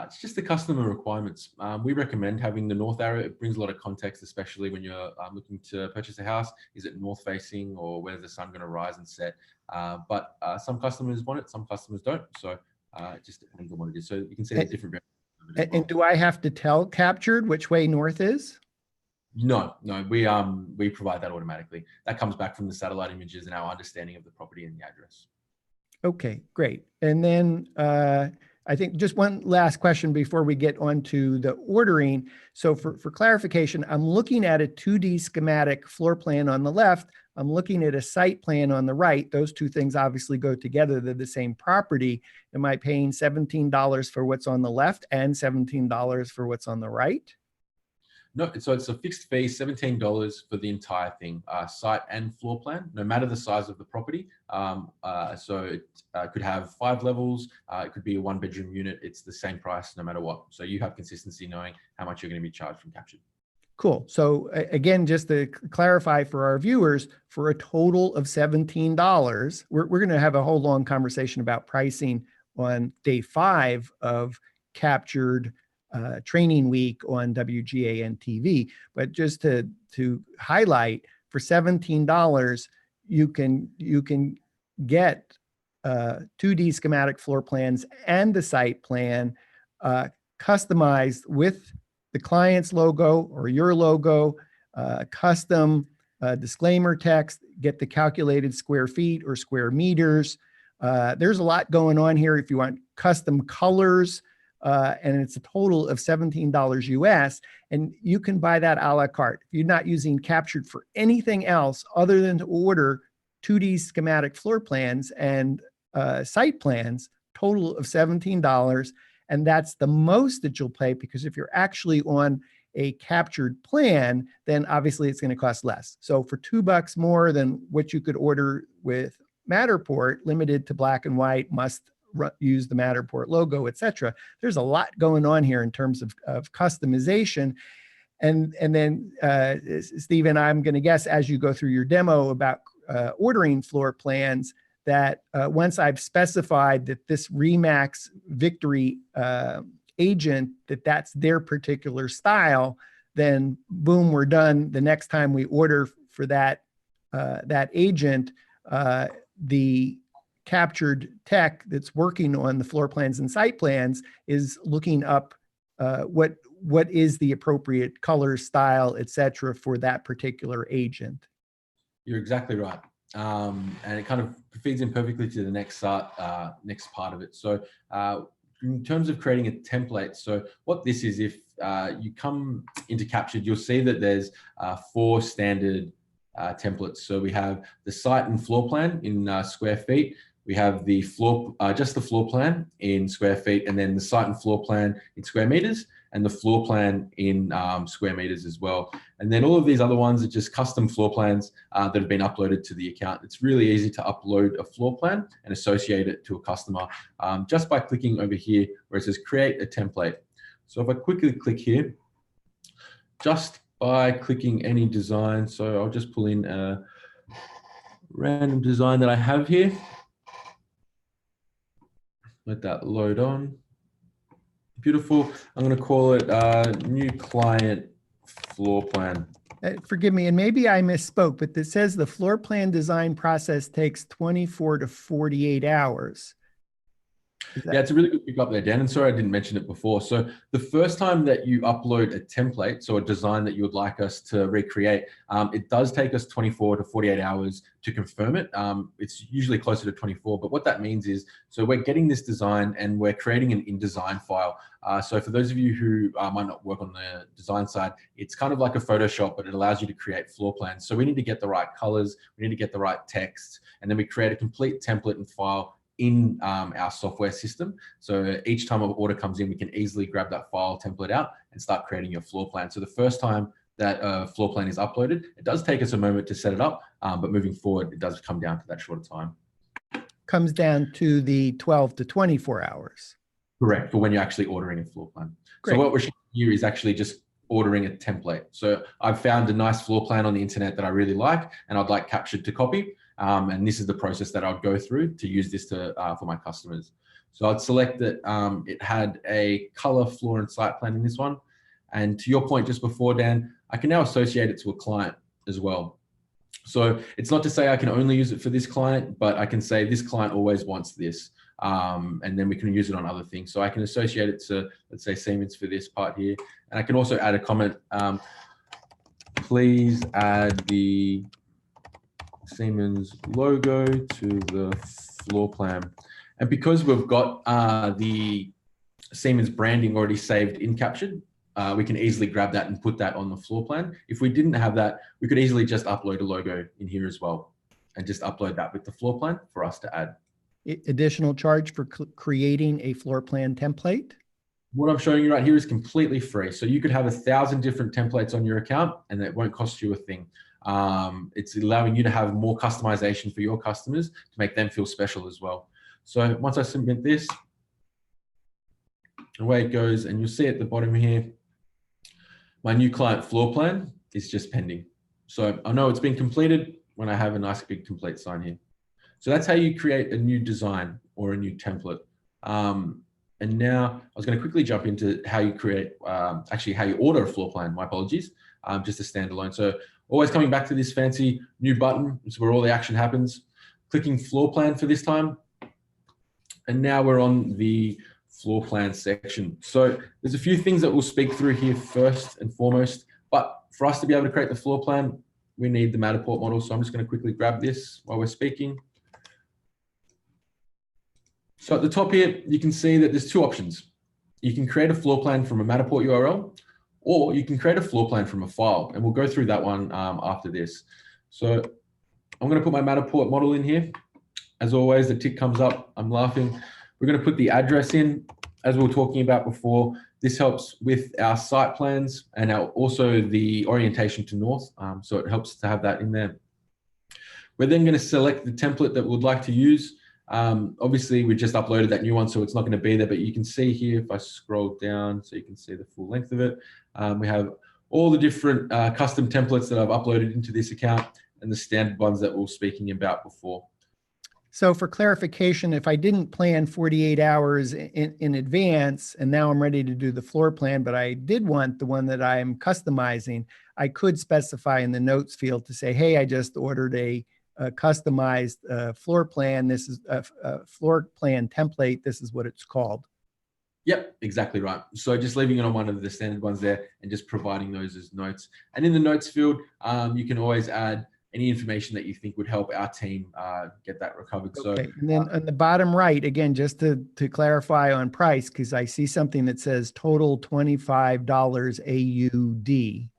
It's just the customer requirements. We recommend having the north arrow. It brings a lot of context, especially when you're looking to purchase a house. Is it north facing, or where's the sun going to rise and set? But some customers want it, some customers don't. So it just depends on what it is. So you can see the different variables as well. And do I have to tell Captured which way north is? No, we provide that automatically. That comes back from the satellite images and our understanding of the property and the address. Okay, great. And then I think just one last question before we get on to the ordering. So for clarification, I'm looking at a 2D schematic floor plan on the left. I'm looking at a site plan on the right. Those two things obviously go together. They're the same property. Am I paying $17 for what's on the left and $17 for what's on the right? No, so it's a fixed fee, $17 for the entire thing, site and floor plan, no matter the size of the property. So it could have 5 levels. It could be a 1-bedroom unit. It's the same price no matter what. So you have consistency knowing how much you're going to be charged from Captured. Cool. So again, just to clarify for our viewers, for a total of $17, we're going to have a whole long conversation about pricing on day 5 of Captured training week on WGAN TV. But just to highlight, for $17, you can get 2D schematic floor plans and the site plan customized with the client's logo or your logo, custom disclaimer text, get the calculated square feet or square meters. There's a lot going on here. If you want custom colors, and it's a total of $17 US, and you can buy that a la carte. If you're not using Captured for anything else other than to order 2D schematic floor plans and site plans, total of $17. And that's the most that you'll pay, because if you're actually on a Captured plan, then obviously it's going to cost less. So for $2 more than what you could order with Matterport, limited to black and white, must use the Matterport logo, etc. There's a lot going on here in terms of customization. And then Stephen, I'm going to guess as you go through your demo about ordering floor plans, that once I've specified that this Remax Victory agent, that's their particular style, then boom, we're done. The next time we order for that agent, the Captured tech that's working on the floor plans and site plans is looking up what is the appropriate color, style, etc. for that particular agent. You're exactly right. And it kind of feeds in perfectly to the next part of it. So in terms of creating a template, so what this is, if you come into Captured, you'll see that there's 4 standard templates. So we have the site and floor plan in square feet. We have the just the floor plan in square feet, and then the site and floor plan in square meters, and the floor plan in square meters as well. And then all of these other ones are just custom floor plans that have been uploaded to the account. It's really easy to upload a floor plan and associate it to a customer just by clicking over here where it says create a template. So if I quickly click here, just by clicking any design, so I'll just pull in a random design that I have here. Let that load on. Beautiful. I'm going to call it new client floor plan. Forgive me, and maybe I misspoke, but it says the floor plan design process takes 24 to 48 hours. Yeah, it's a really good pick up there, Dan. And sorry I didn't mention it before. So the first time that you upload a template, so a design that you would like us to recreate, it does take us 24 to 48 hours to confirm it. It's usually closer to 24, but what that means is, so we're getting this design and we're creating an InDesign file. So for those of you who might not work on the design side, it's kind of like a Photoshop, but it allows you to create floor plans. So we need to get the right colors, we need to get the right text, and then we create a complete template and file in our software system. So each time an order comes in, we can easily grab that file template out and start creating your floor plan. So the first time that floor plan is uploaded, it does take us a moment to set it up, but moving forward, it does come down to that shorter time. comes down to the 12 to 24 hours. Correct, for when you're actually ordering a floor plan. Great. So what we're showing here is actually just ordering a template. So I've found a nice floor plan on the internet that I really like, and I'd like captured to copy. And this is the process that I'd go through to use this for my customers. So I'd select that it had a color, floor, and site plan in this one. And to your point just before, Dan, I can now associate it to a client as well. So it's not to say I can only use it for this client, but I can say this client always wants this. And then we can use it on other things. So I can associate it to, let's say, Siemens for this part here. And I can also add a comment, please add the Siemens logo to the floor plan. And because we've got the Siemens branding already saved in Captured, we can easily grab that and put that on the floor plan. If we didn't have that, we could easily just upload a logo in here as well and just upload that with the floor plan for us to add. Additional charge for creating a floor plan template? What I'm showing you right here is completely free. So you could have 1,000 different templates on your account and it won't cost you a thing. It's allowing you to have more customization for your customers to make them feel special as well. So once I submit this, away it goes, and you'll see at the bottom here, my new client floor plan is just pending. So I know it's been completed when I have a nice big complete sign here. So that's how you create a new design or a new template. And now I was going to quickly jump into how you create, actually how you order a floor plan, my apologies, just a standalone. So always coming back to this fancy new button, it's where all the action happens. Clicking floor plan for this time. And now we're on the floor plan section. So there's a few things that we'll speak through here first and foremost, but for us to be able to create the floor plan, we need the Matterport model. So I'm just going to quickly grab this while we're speaking. So at the top here, you can see that there's two options. You can create a floor plan from a Matterport URL, or you can create a floor plan from a file. And we'll go through that one after this. So I'm going to put my Matterport model in here. As always, the tick comes up. I'm laughing. We're going to put the address in, as we were talking about before. This helps with our site plans and also the orientation to north. So it helps to have that in there. We're then going to select the template that we'd like to use. Obviously, we just uploaded that new one, so it's not going to be there, but you can see here, if I scroll down, so you can see the full length of it. We have all the different custom templates that I've uploaded into this account and the standard ones that we were speaking about before. So for clarification, if I didn't plan 48 hours in advance and now I'm ready to do the floor plan, but I did want the one that I'm customizing, I could specify in the notes field to say, hey, I just ordered a customized floor plan. This is a floor plan template. This is what it's called. Yep, exactly right. So just leaving it on one of the standard ones there and just providing those as notes. And in the notes field, you can always add any information that you think would help our team get that recovered. Okay. So, and then on the bottom right, again, just to clarify on price, because I see something that says total $25 AUD.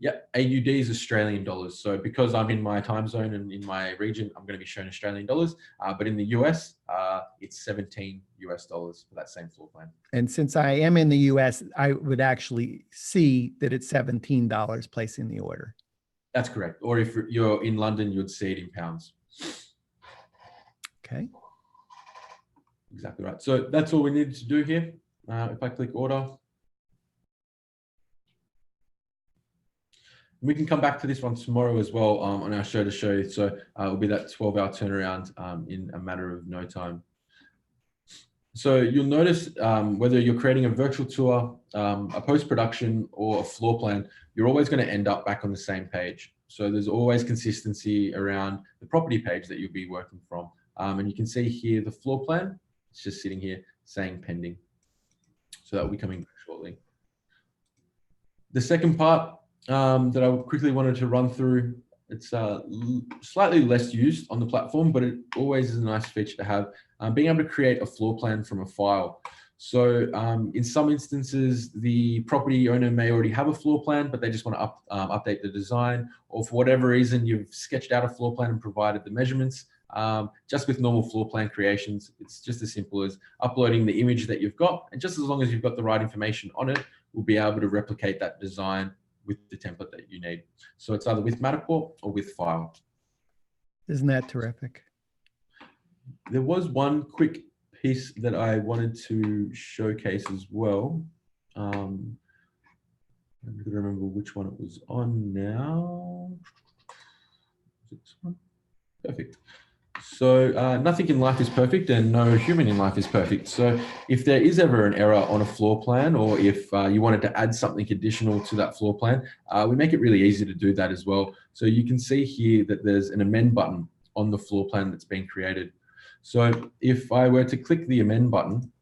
Yep, AUD is Australian dollars. So because I'm in my time zone and in my region, I'm going to be shown Australian dollars. But in the US, it's $17 for that same floor plan. And since I am in the US, I would actually see that it's $17 placing the order. That's correct. Or if you're in London, you'd see it in pounds. Okay. Exactly right. So that's all we needed to do here. If I click order, we can come back to this one tomorrow as well on our show to show you. So it'll be that 12-hour turnaround in a matter of no time. So you'll notice whether you're creating a virtual tour, a post-production, or a floor plan, you're always going to end up back on the same page. So there's always consistency around the property page that you'll be working from. And you can see here the floor plan. It's just sitting here saying pending. So that will be coming shortly. The second part that I quickly wanted to run through, it's slightly less used on the platform, but it always is a nice feature to have, being able to create a floor plan from a file. So in some instances, the property owner may already have a floor plan, but they just want to update the design, or for whatever reason, you've sketched out a floor plan and provided the measurements. Just with normal floor plan creations, it's just as simple as uploading the image that you've got, and just as long as you've got the right information on it, we'll be able to replicate that design with the template that you need. So it's either with Matterport or with file. Isn't that terrific? There was one quick piece that I wanted to showcase as well. I'm going to remember which one it was on now. Is it this one? Perfect. So nothing in life is perfect and no human in life is perfect. So if there is ever an error on a floor plan, or if you wanted to add something additional to that floor plan, we make it really easy to do that as well. So you can see here that there's an amend button on the floor plan that's been created. So if I were to click the amend button,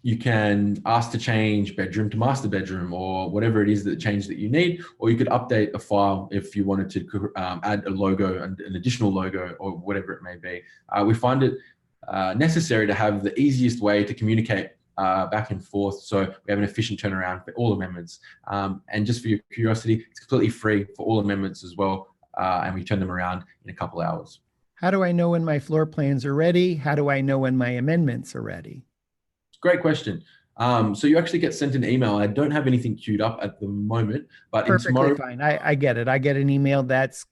you can ask to change bedroom to master bedroom, or whatever it is that change that you need, or you could update a file if you wanted to add a logo and an additional logo, or whatever it may be. We find it necessary to have the easiest way to communicate back and forth, so we have an efficient turnaround for all amendments. And just for your curiosity, it's completely free for all amendments as well, and we turn them around in a couple hours. How do I know when my floor plans are ready? How do I know when my amendments are ready? Great question. So you actually get sent an email. I don't have anything queued up at the moment, but Perfectly fine. I get it. I get an email. That's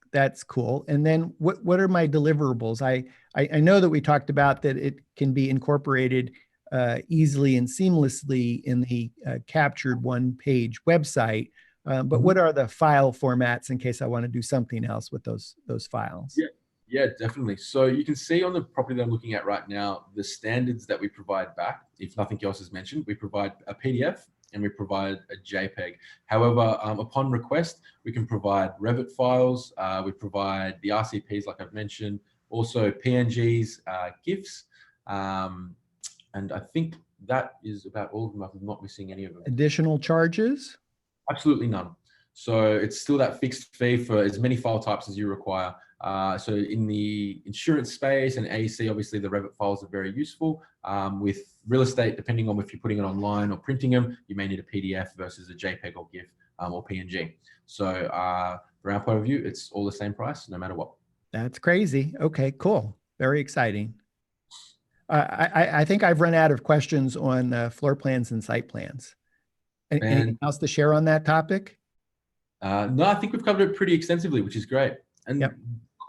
cool. And then what are my deliverables? I know that we talked about that it can be incorporated easily and seamlessly in the captured one-page website. But what are the file formats in case I want to do something else with those files? Yeah, definitely. So you can see on the property that I'm looking at right now, the standards that we provide back, if nothing else is mentioned, we provide a PDF and we provide a JPEG. However, upon request, we can provide Revit files, we provide the RCPs like I've mentioned, also PNGs, GIFs, and I think that is about all of them. I'm not missing any of them. Additional charges? Absolutely none. So it's still that fixed fee for as many file types as you require. So in the insurance space and AC, obviously the Revit files are very useful. With real estate, depending on if you're putting it online or printing them, you may need a PDF versus a JPEG or GIF or PNG. So from our point of view, it's all the same price, no matter what. That's crazy. Okay, cool. Very exciting. I think I've run out of questions on floor plans and site plans. Anything else to share on that topic? No, I think we've covered it pretty extensively, which is great. And yep.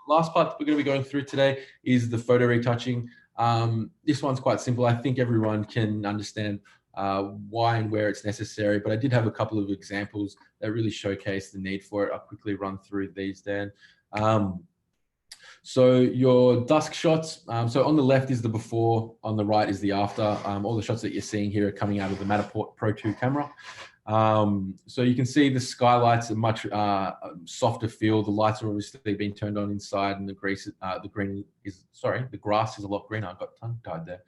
Last part that we're going to be going through today is the photo retouching. This one's quite simple. I think everyone can understand why and where it's necessary, but I did have a couple of examples that really showcase the need for it. I'll quickly run through these, Dan. So your dusk shots, so on the left is the before, on the right is the after. All the shots that you're seeing here are coming out of the Matterport Pro 2 camera. So you can see the skylights are much softer feel. The lights are obviously being turned on inside, and the grass is a lot greener. I got tongue tied there.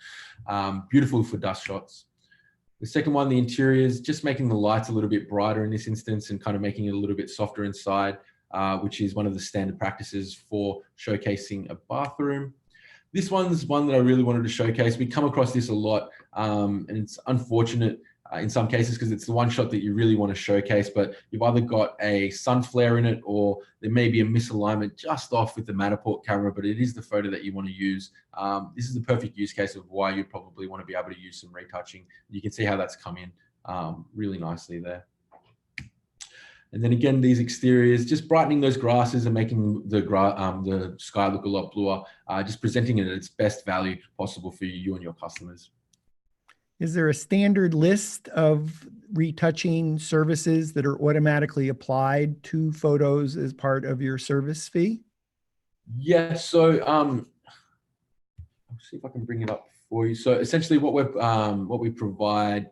Beautiful for dust shots. The second one, the interiors, just making the lights a little bit brighter in this instance and kind of making it a little bit softer inside, which is one of the standard practices for showcasing a bathroom. This one's one that I really wanted to showcase. We come across this a lot, and it's unfortunate in some cases because it's the one shot that you really want to showcase, but you've either got a sun flare in it or there may be a misalignment just off with the Matterport camera, but it is the photo that you want to use. This is the perfect use case of why you probably want to be able to use some retouching. You can see how that's come in really nicely there. And then again, these exteriors, just brightening those grasses and making the sky look a lot bluer, just presenting it at its best value possible for you and your customers. Is there a standard list of retouching services that are automatically applied to photos as part of your service fee? Yes. So I'll see if I can bring it up for you. So essentially what we provide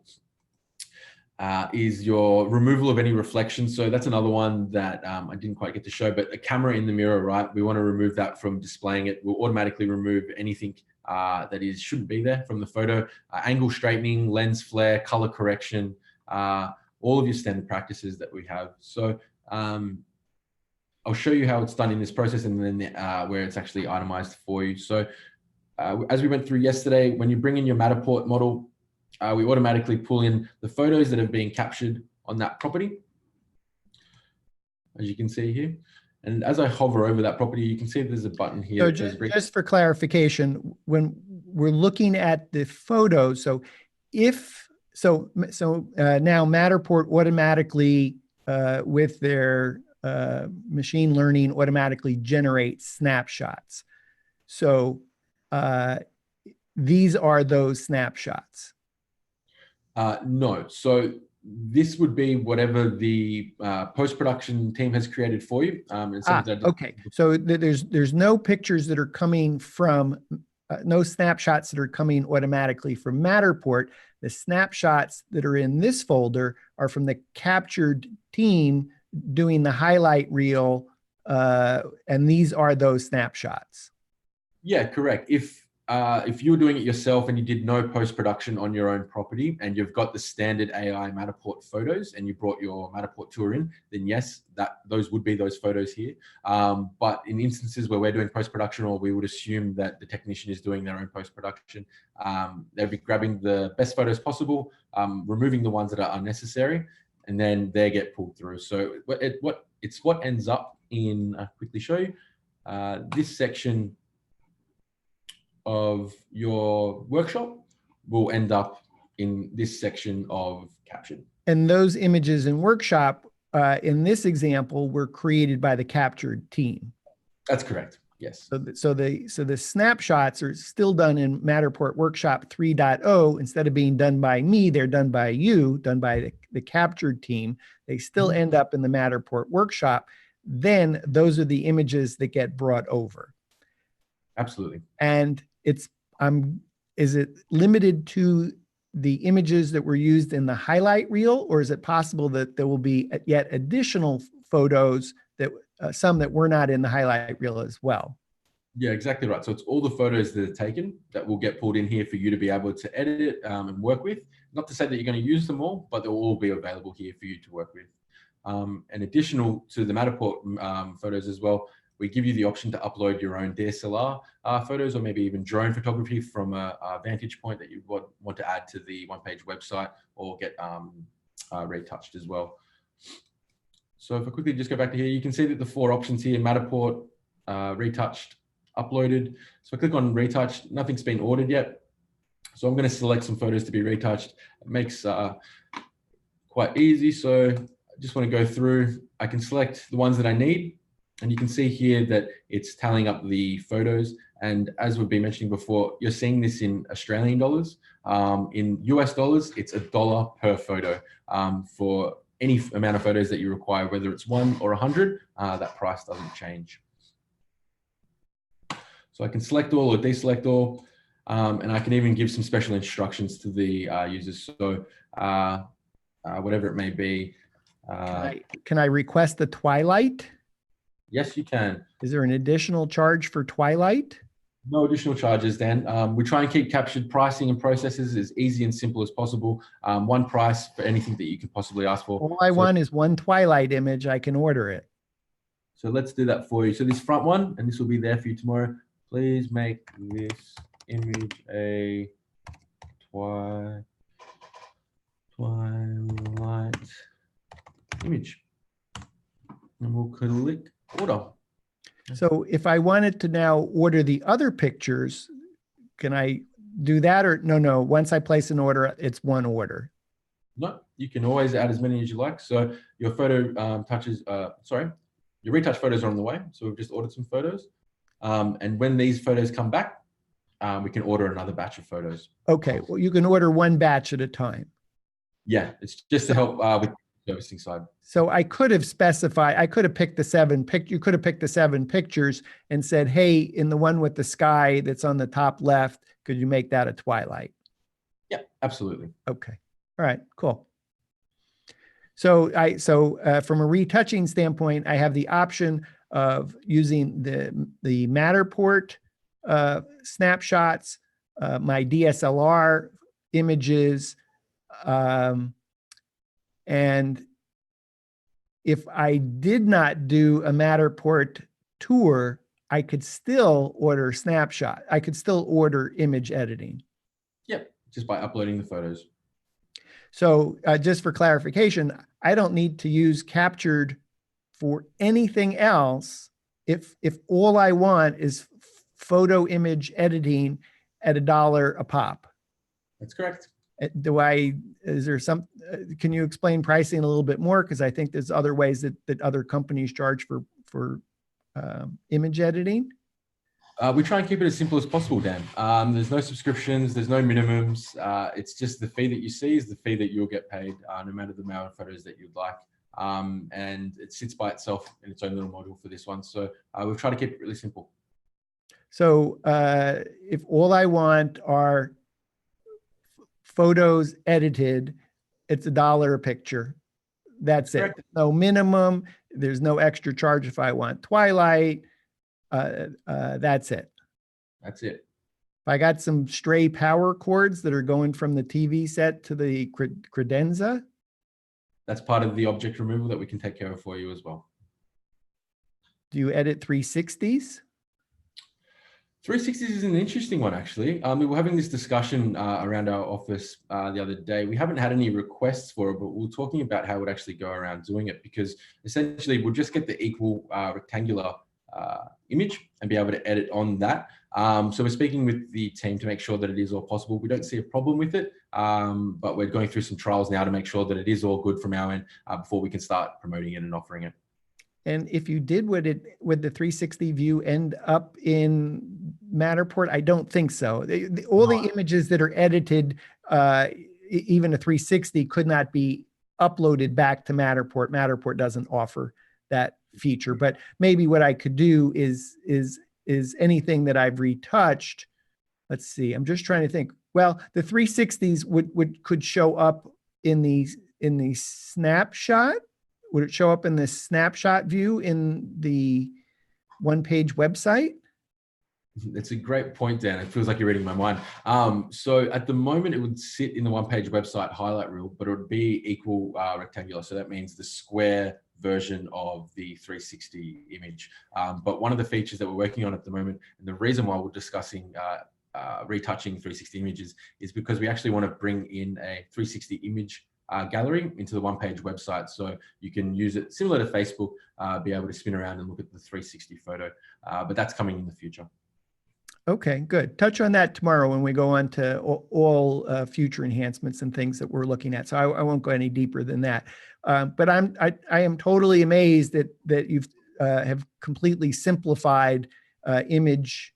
is your removal of any reflection. So that's another one that I didn't quite get to show, but a camera in the mirror, right? We want to remove that from displaying it. We'll automatically remove anything that shouldn't be there from the photo. Angle straightening, lens flare, color correction, all of your standard practices that we have. So I'll show you how it's done in this process and then where it's actually itemized for you. So as we went through yesterday, when you bring in your Matterport model, we automatically pull in the photos that have been captured on that property, as you can see here. And as I hover over that property, you can see there's a button here. So just for clarification, when we're looking at the photos, so now Matterport automatically, with their machine learning, automatically generates snapshots. So these are those snapshots. No. So this would be whatever the post-production team has created for you. And Okay. So there's no pictures that are coming from, no snapshots that are coming automatically from Matterport. The snapshots that are in this folder are from the captured team doing the highlight reel, and these are those snapshots. Yeah, correct. If you were doing it yourself and you did no post-production on your own property and you've got the standard AI Matterport photos and you brought your Matterport tour in, then yes, those would be those photos here. But in instances where we're doing post-production, or we would assume that the technician is doing their own post-production, they'll be grabbing the best photos possible, removing the ones that are unnecessary, and then they get pulled through. So it's what ends up in, I'll quickly show you, this section of your workshop will end up in this section of captured. And those images in workshop, in this example, were created by the captured team. That's correct. Yes. So the snapshots are still done in Matterport Workshop 3.0. Instead of being done by me, they're done by you, done by the captured team. They still end up in the Matterport Workshop. Then those are the images that get brought over. Absolutely. And is it limited to the images that were used in the highlight reel, or is it possible that there will be yet additional photos that some that were not in the highlight reel as well? Yeah, exactly right. So it's all the photos that are taken that will get pulled in here for you to be able to edit and work with. Not to say that you're going to use them all, but they'll all be available here for you to work with. And additional to the Matterport photos as well, we give you the option to upload your own DSLR photos, or maybe even drone photography from a vantage point that you want to add to the one-page website, or get retouched as well. So if I quickly just go back to here, you can see that the 4 options here: Matterport, retouched, uploaded. So I click on retouched, nothing's been ordered yet. So I'm going to select some photos to be retouched. It makes quite easy. So I just want to go through. I can select the ones that I need. And you can see here that it's tallying up the photos. And as we've been mentioning before, you're seeing this in Australian dollars. In US dollars, it's $1 per photo. For any amount of photos that you require, whether it's 1 or 100, that price doesn't change. So I can select all or deselect all. And I can even give some special instructions to the users. So whatever it may be. Can I request the twilight? Yes, you can. Is there an additional charge for twilight? No additional charges, Dan. We try and keep captured pricing and processes as easy and simple as possible. One price for anything that you could possibly ask for. All I want is one twilight image. I can order it. So let's do that for you. So this front one, and this will be there for you tomorrow. Please make this image a twilight image. And we'll click order. So if I wanted to now order the other pictures, can I do that? Or no, once I place an order, it's one order. No, you can always add as many as you like. So your photo your retouch photos are on the way. So we've just ordered some photos. And when these photos come back, we can order another batch of photos. Okay, well, you can order one batch at a time. Yeah, it's just to help with the servicing side. So I could have specified, I could have picked the 7 you could have picked the 7 pictures and said, hey, in the one with the sky that's on the top left, could you make that a twilight? Yeah, absolutely. Okay. All right, cool. So from a retouching standpoint, I have the option of using the Matterport snapshots, my DSLR images, and if I did not do a Matterport tour, I could still order snapshot. I could still order image editing. Yep, just by uploading the photos. So just for clarification, I don't need to use captured for anything else if all I want is photo image editing at $1 a pop. That's correct. Is there some, can you explain pricing a little bit more? Because I think there's other ways that other companies charge for image editing. We try and keep it as simple as possible, Dan. There's no subscriptions, there's no minimums. It's just the fee that you see is the fee that you'll get paid, no matter the amount of photos that you'd like. And it sits by itself in its own little module for this one. So we've tried to keep it really simple. So if all I want are photos edited, it's $1 a picture. That's it. No minimum. There's no extra charge if I want twilight. That's it. That's it. If I got some stray power cords that are going from the TV set to the credenza. That's part of the object removal that we can take care of for you as well. Do you edit 360s? 360s is an interesting one, actually. We were having this discussion around our office the other day. We haven't had any requests for it, but we were talking about how it would actually go around doing it, because essentially we'll just get the equal rectangular image and be able to edit on that. So we're speaking with the team to make sure that it is all possible. We don't see a problem with it, but we're going through some trials now to make sure that it is all good from our end before we can start promoting it and offering it. And if you did, would the 360 view end up in Matterport? I don't think so. All the images that are edited, even a 360, could not be uploaded back to Matterport. Matterport doesn't offer that feature, but maybe what I could do is anything that I've retouched. Let's see. I'm just trying to think. Well, the 360s could show up in the snapshot. Would it show up in the snapshot view in the one-page website? That's a great point, Dan. It feels like you're reading my mind. So at the moment, it would sit in the one-page website highlight reel, but it would be equal rectangular. So that means the square version of the 360 image. But one of the features that we're working on at the moment, and the reason why we're discussing retouching 360 images, is because we actually want to bring in a 360 image gallery into the one-page website, so you can use it similar to Facebook, be able to spin around and look at the 360 photo, but that's coming in the future. Okay, good. Touch on that tomorrow when we go on to all future enhancements and things that we're looking at. So I won't go any deeper than that. But I am totally amazed that you've have completely simplified image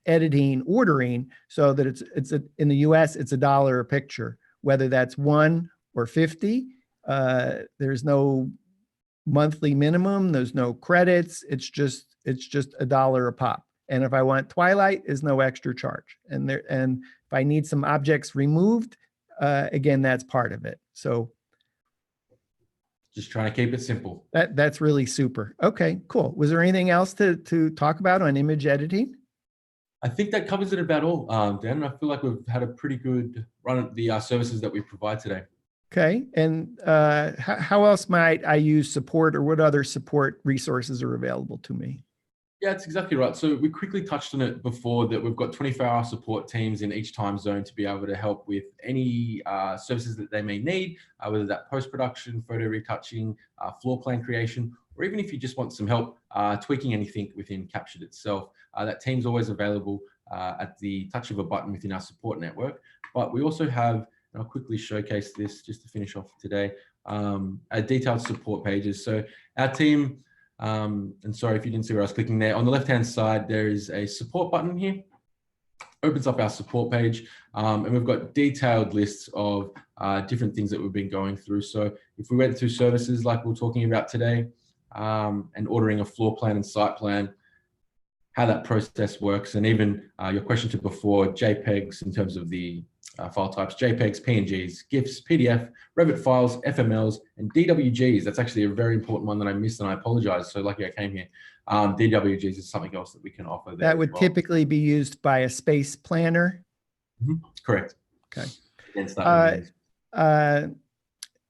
editing ordering, so that it's in the US it's $1 a picture, whether that's 1 or 50. There's no monthly minimum. There's no credits. It's just $1 a pop. And if I want twilight, is no extra charge. And if I need some objects removed, again, that's part of it. So just trying to keep it simple. That's really super. Okay, cool. Was there anything else to talk about on image editing? I think that covers it about all, Dan. I feel like we've had a pretty good run at the services that we provide today. Okay. And how else might I use support, or what other support resources are available to me? Yeah, that's exactly right. So we quickly touched on it before, that we've got 24-hour support teams in each time zone to be able to help with any services that they may need, whether that post-production, photo retouching, floor plan creation, or even if you just want some help tweaking anything within Captured itself. That team's always available at the touch of a button within our support network. But we also have, and I'll quickly showcase this just to finish off today, detailed support pages. So our team, and sorry if you didn't see where I was clicking there, on the left-hand side, there is a support button here. Opens up our support page, and we've got detailed lists of different things that we've been going through. So if we went through services like we're talking about today, and ordering a floor plan and site plan, how that process works, and even your question to before, JPEGs in terms of the file types, JPEGs, PNGs, GIFs, PDF, Revit files, FMLs, and DWGs. That's actually a very important one that I missed, and I apologize. So lucky I came here. DWGs is something else that we can offer there. That would typically be used by a space planner. Mm-hmm. Correct. Okay.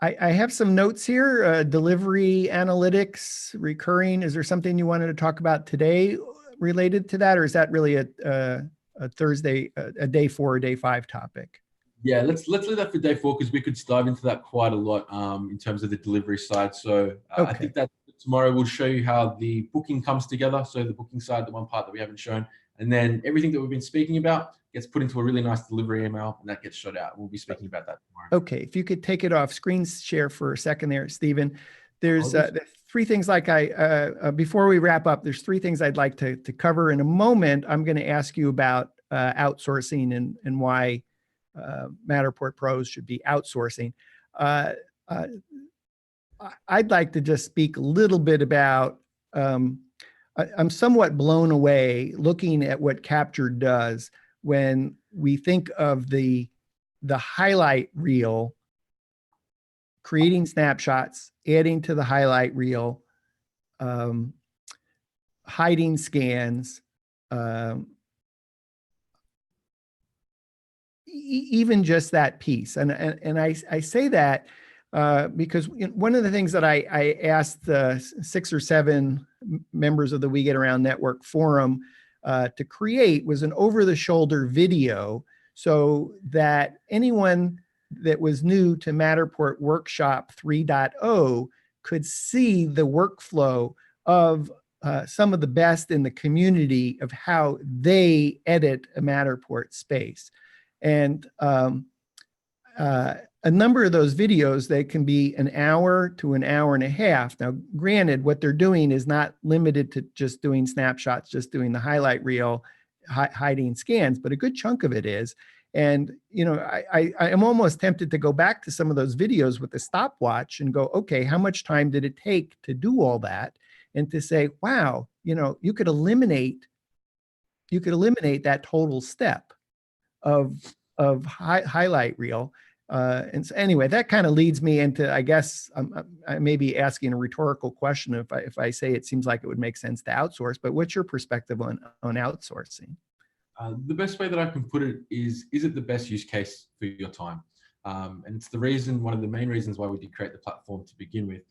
I have some notes here, delivery analytics, recurring. Is there something you wanted to talk about today related to that, or is that really a Thursday, a day 4 or day 5 topic? Yeah, let's leave that for day 4, because we could dive into that quite a lot in terms of the delivery side. So okay. I think that tomorrow we'll show you how the booking comes together. So the booking side, the one part that we haven't shown, and then everything that we've been speaking about gets put into a really nice delivery email, and that gets shot out. We'll be speaking about that tomorrow. Okay, if you could take it off screen share for a second there, Stephen. There's the three things like before we wrap up, there's three things I'd like to cover in a moment. I'm going to ask you about outsourcing and why Matterport pros should be outsourcing. I'd like to just speak a little bit about, I'm somewhat blown away looking at what Capture does when we think of the highlight reel, creating snapshots, adding to the highlight reel, hiding scans, even just that piece. And I say that because one of the things that I asked 6 or 7 members of the We Get Around Network forum to create was an over-the-shoulder video so that anyone that was new to Matterport Workshop 3.0 could see the workflow of some of the best in the community of how they edit a Matterport space. And a number of those videos, they can be an hour to an hour and a half. Now, granted, what they're doing is not limited to just doing snapshots, just doing the highlight reel, hiding scans, but a good chunk of it is. And, I am almost tempted to go back to some of those videos with the stopwatch and go, okay, how much time did it take to do all that? And to say, wow, you could eliminate that total step of highlight reel. And so anyway, that kind of leads me into, I guess, I may be asking a rhetorical question if I say it seems like it would make sense to outsource, but what's your perspective on outsourcing? The best way that I can put it is it the best use case for your time? And it's one of the main reasons why we did create the platform to begin with.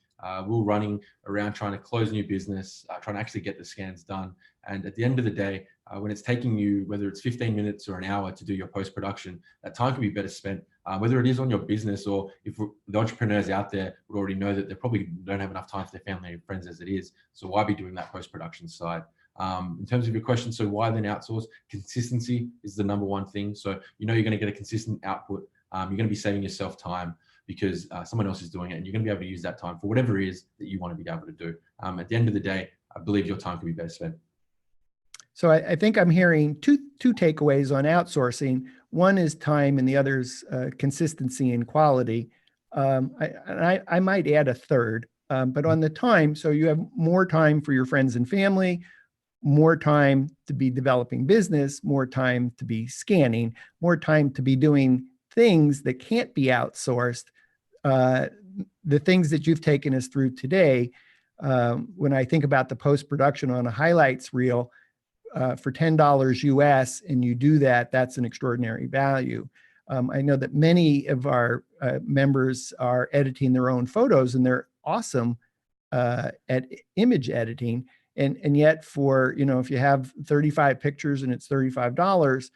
We're running around trying to close new business, trying to actually get the scans done. And at the end of the day, when it's taking you, whether it's 15 minutes or an hour to do your post-production, that time can be better spent, whether it is on your business or if the entrepreneurs out there would already know that they probably don't have enough time for their family and friends as it is. So why be doing that post-production side? In terms of your question, so why then outsource? Consistency is the number one thing. So you're going to get a consistent output. You're going to be saving yourself time because someone else is doing it, and you're going to be able to use that time for whatever it is that you want to be able to do. At the end of the day, I believe your time can be better spent. So I think I'm hearing two takeaways on outsourcing. One is time, and the other is consistency and quality. I might add a third, but on the time, so you have more time for your friends and family, more time to be developing business, more time to be scanning, more time to be doing things that can't be outsourced. The things that you've taken us through today, when I think about the post-production on a highlights reel, for $10 US, and you do that, that's an extraordinary value. I know that many of our members are editing their own photos, and they're awesome at image editing. And yet for, if you have 35 pictures and it's $35,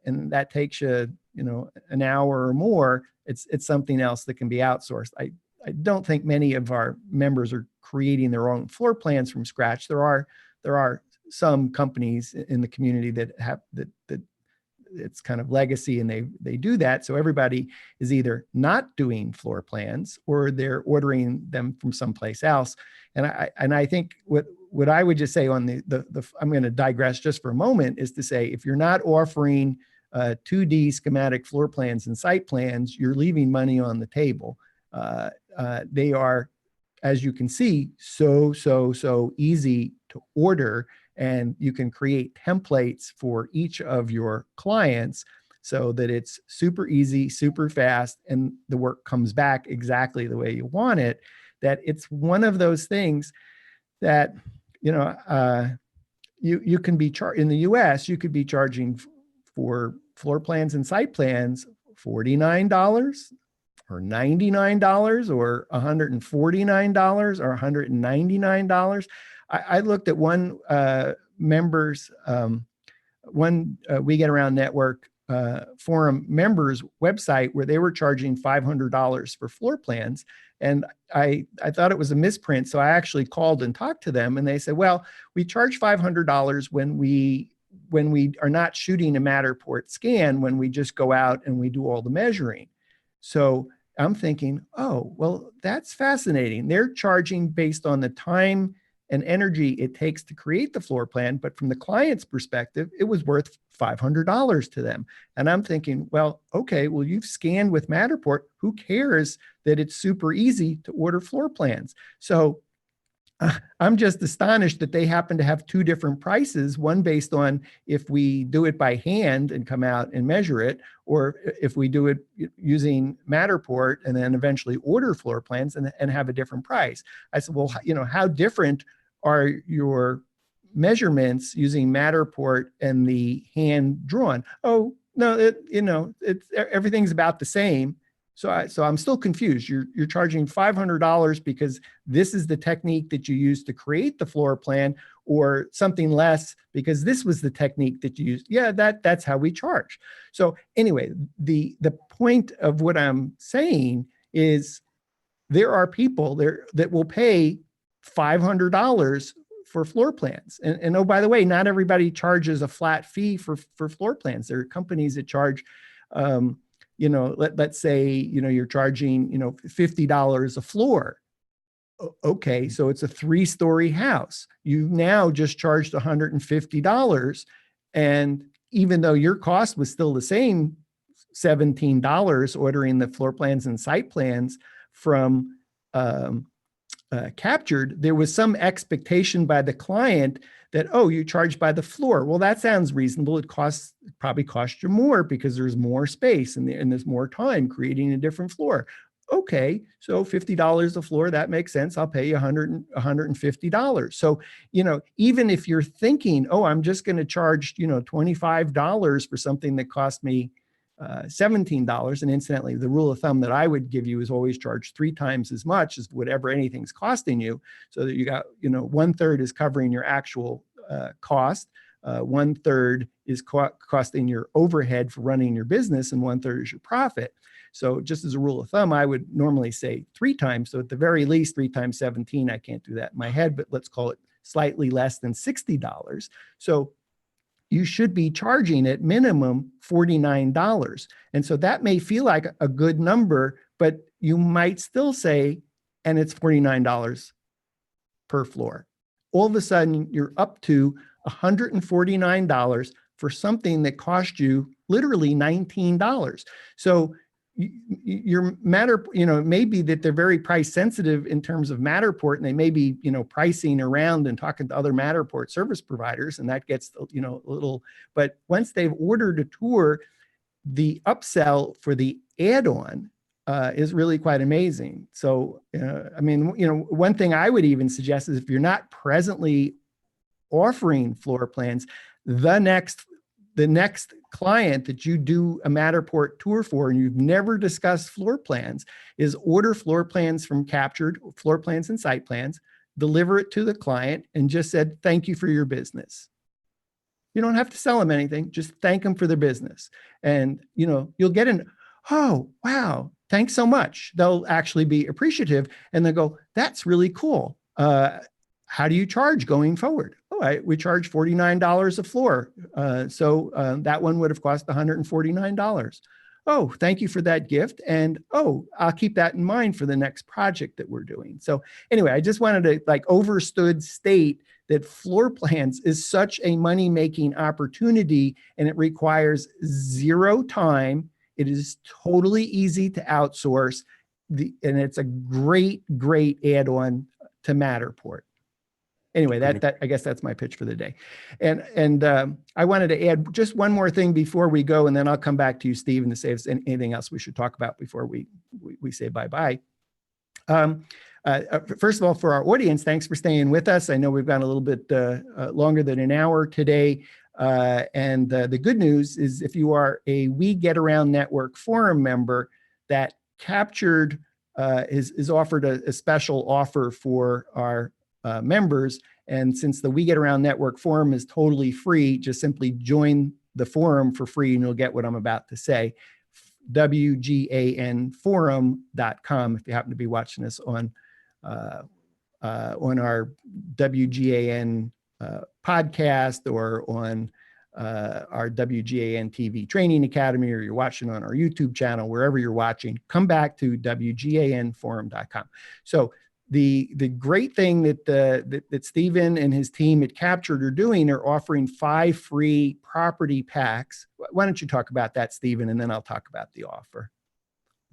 and that takes you, an hour or more, it's something else that can be outsourced. I don't think many of our members are creating their own floor plans from scratch. There are some companies in the community that have that it's kind of legacy, and they do that. So everybody is either not doing floor plans or they're ordering them from someplace else. And I think what I would just say on the I'm going to digress just for a moment, is to say, if you're not offering 2D schematic floor plans and site plans, you're leaving money on the table. They are, as you can see, so easy to order, and you can create templates for each of your clients so that it's super easy, super fast, and the work comes back exactly the way you want it. That it's one of those things that, you can be in the US, you could be charging for floor plans and site plans $49 or $99 or $149 or $199. I looked at one members, one We Get Around Network forum members website where they were charging $500 for floor plans. And I thought it was a misprint. So I actually called and talked to them, and they said, well, we charge $500 when we are not shooting a Matterport scan, when we just go out and we do all the measuring. So I'm thinking, oh, well, that's fascinating. They're charging based on the time and energy it takes to create the floor plan. But from the client's perspective, it was worth $500 to them. And I'm thinking, well, okay, well, you've scanned with Matterport. Who cares that it's super easy to order floor plans? So I'm just astonished that they happen to have two different prices, one based on if we do it by hand and come out and measure it, or if we do it using Matterport and then eventually order floor plans and have a different price. I said, well, how different are your measurements using Matterport and the hand drawn? Oh, no, everything's about the same. So I'm still confused. You're charging $500 because this is the technique that you used to create the floor plan, or something less because this was the technique that you used. Yeah, that's how we charge. So anyway, the point of what I'm saying is there are people there that will pay $500 for floor plans. And oh, by the way, not everybody charges a flat fee for floor plans. There are companies that charge, let's say, you're charging, $50 a floor. Okay, so it's a 3-story house. You've now just charged $150. And even though your cost was still the same, $17 ordering the floor plans and site plans from Captured, there was some expectation by the client that, oh, you charge by the floor. Well, that sounds reasonable. It probably costs you more because there's more space and there's more time creating a different floor. Okay, so $50 a floor, that makes sense. I'll pay you $150. So, even if you're thinking, oh, I'm just going to charge, $25 for something that cost me $17. And incidentally, the rule of thumb that I would give you is always charge 3 times as much as whatever anything's costing you, so that you got, 1/3 is covering your actual cost, 1/3 is costing your overhead for running your business, and 1/3 is your profit. So just as a rule of thumb, I would normally say 3 times. So at the very least, 3 times 17, I can't do that in my head, but let's call it slightly less than $60. So you should be charging at minimum $49. And so that may feel like a good number, but you might still say, and it's $49 per floor. All of a sudden, you're up to $149 for something that cost you literally $19. So your it may be that they're very price sensitive in terms of Matterport, and they may be, pricing around and talking to other Matterport service providers, and that gets, a little, but once they've ordered a tour, the upsell for the add-on is really quite amazing. So, one thing I would even suggest is if you're not presently offering floor plans, the next client that you do a Matterport tour for and you've never discussed floor plans is order floor plans from Captured, floor plans and site plans, deliver it to the client, and just said, thank you for your business. You don't have to sell them anything, just thank them for their business. And, you'll get oh, wow, thanks so much. They'll actually be appreciative and they'll go, that's really cool. How do you charge going forward? We charge $49 a floor. So that one would have cost $149. Oh, thank you for that gift. And I'll keep that in mind for the next project that we're doing. So anyway, I just wanted to overstood state that floor plans is such a money-making opportunity, and it requires 0 time. It is totally easy to outsource, and it's a great add-on to Matterport. Anyway, I guess that's my pitch for the day. And I wanted to add just one more thing before we go, and then I'll come back to you, Steve, and to say if there's anything else we should talk about before we say bye-bye. First of all, for our audience, thanks for staying with us. I know we've gone a little bit longer than an hour today. And the good news is if you are a We Get Around Network Forum member, that Captured is offered a special offer for our members. And since the We Get Around Network Forum is totally free, just simply join the forum for free and you'll get what I'm about to say. WGAN-Forum.com if you happen to be watching this on our WGAN podcast or on our WGAN TV Training Academy, or you're watching on our YouTube channel, wherever you're watching, come back to WGANforum.com. So the great thing that Stephen and his team at Captured are doing are offering 5 free property packs. Why don't you talk about that, Stephen, and then I'll talk about the offer.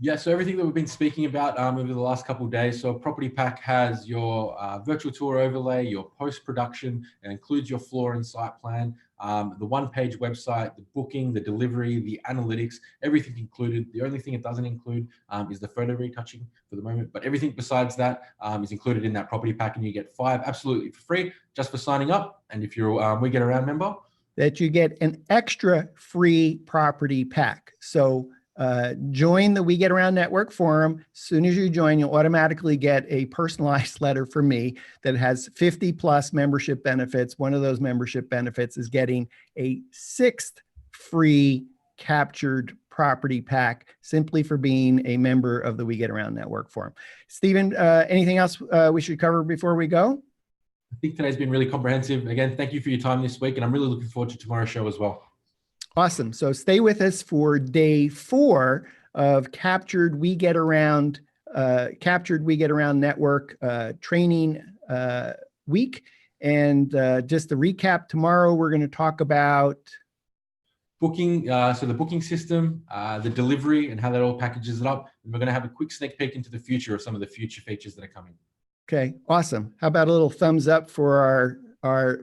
Yeah, so everything that we've been speaking about over the last couple of days. So a property pack has your virtual tour overlay, your post-production, it includes your floor and site plan, the one-page website, the booking, the delivery, the analytics, everything included. The only thing it doesn't include is the photo retouching for the moment, but everything besides that is included in that property pack, and you get 5 absolutely for free just for signing up. And if you're a We Get Around member, that you get an extra free property pack. So join the We Get Around Network Forum. As soon as you join, you'll automatically get a personalized letter from me that has 50 plus membership benefits. One of those membership benefits is getting a 6th free captured property pack simply for being a member of the We Get Around Network Forum. Stephen, anything else we should cover before we go? I think today's been really comprehensive. Again, thank you for your time this week, and I'm really looking forward to tomorrow's show as well. Awesome. So stay with us for day 4 of Captured We Get Around Network training week. And just to recap, tomorrow we're going to talk about booking. So the booking system, the delivery, and how that all packages it up. And we're going to have a quick sneak peek into the future of some of the future features that are coming. Okay, awesome. How about a little thumbs up for our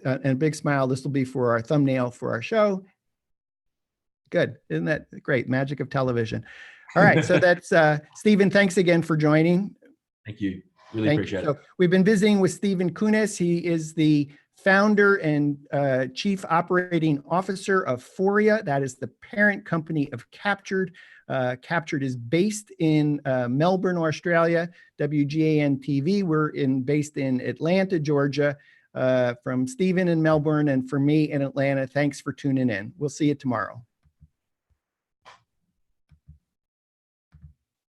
and a big smile. This will be for our thumbnail for our show. Good. Isn't that great? Magic of television. All right. So that's Stephen. Thanks again for joining. Thank you. Really appreciate it. So we've been visiting with Stephen Kunis. He is the founder and chief operating officer of Foria. That is the parent company of Captured. Captured is based in Melbourne, Australia. WGAN TV. We're based in Atlanta, Georgia. From Stephen in Melbourne and for me in Atlanta. Thanks for tuning in. We'll see you tomorrow.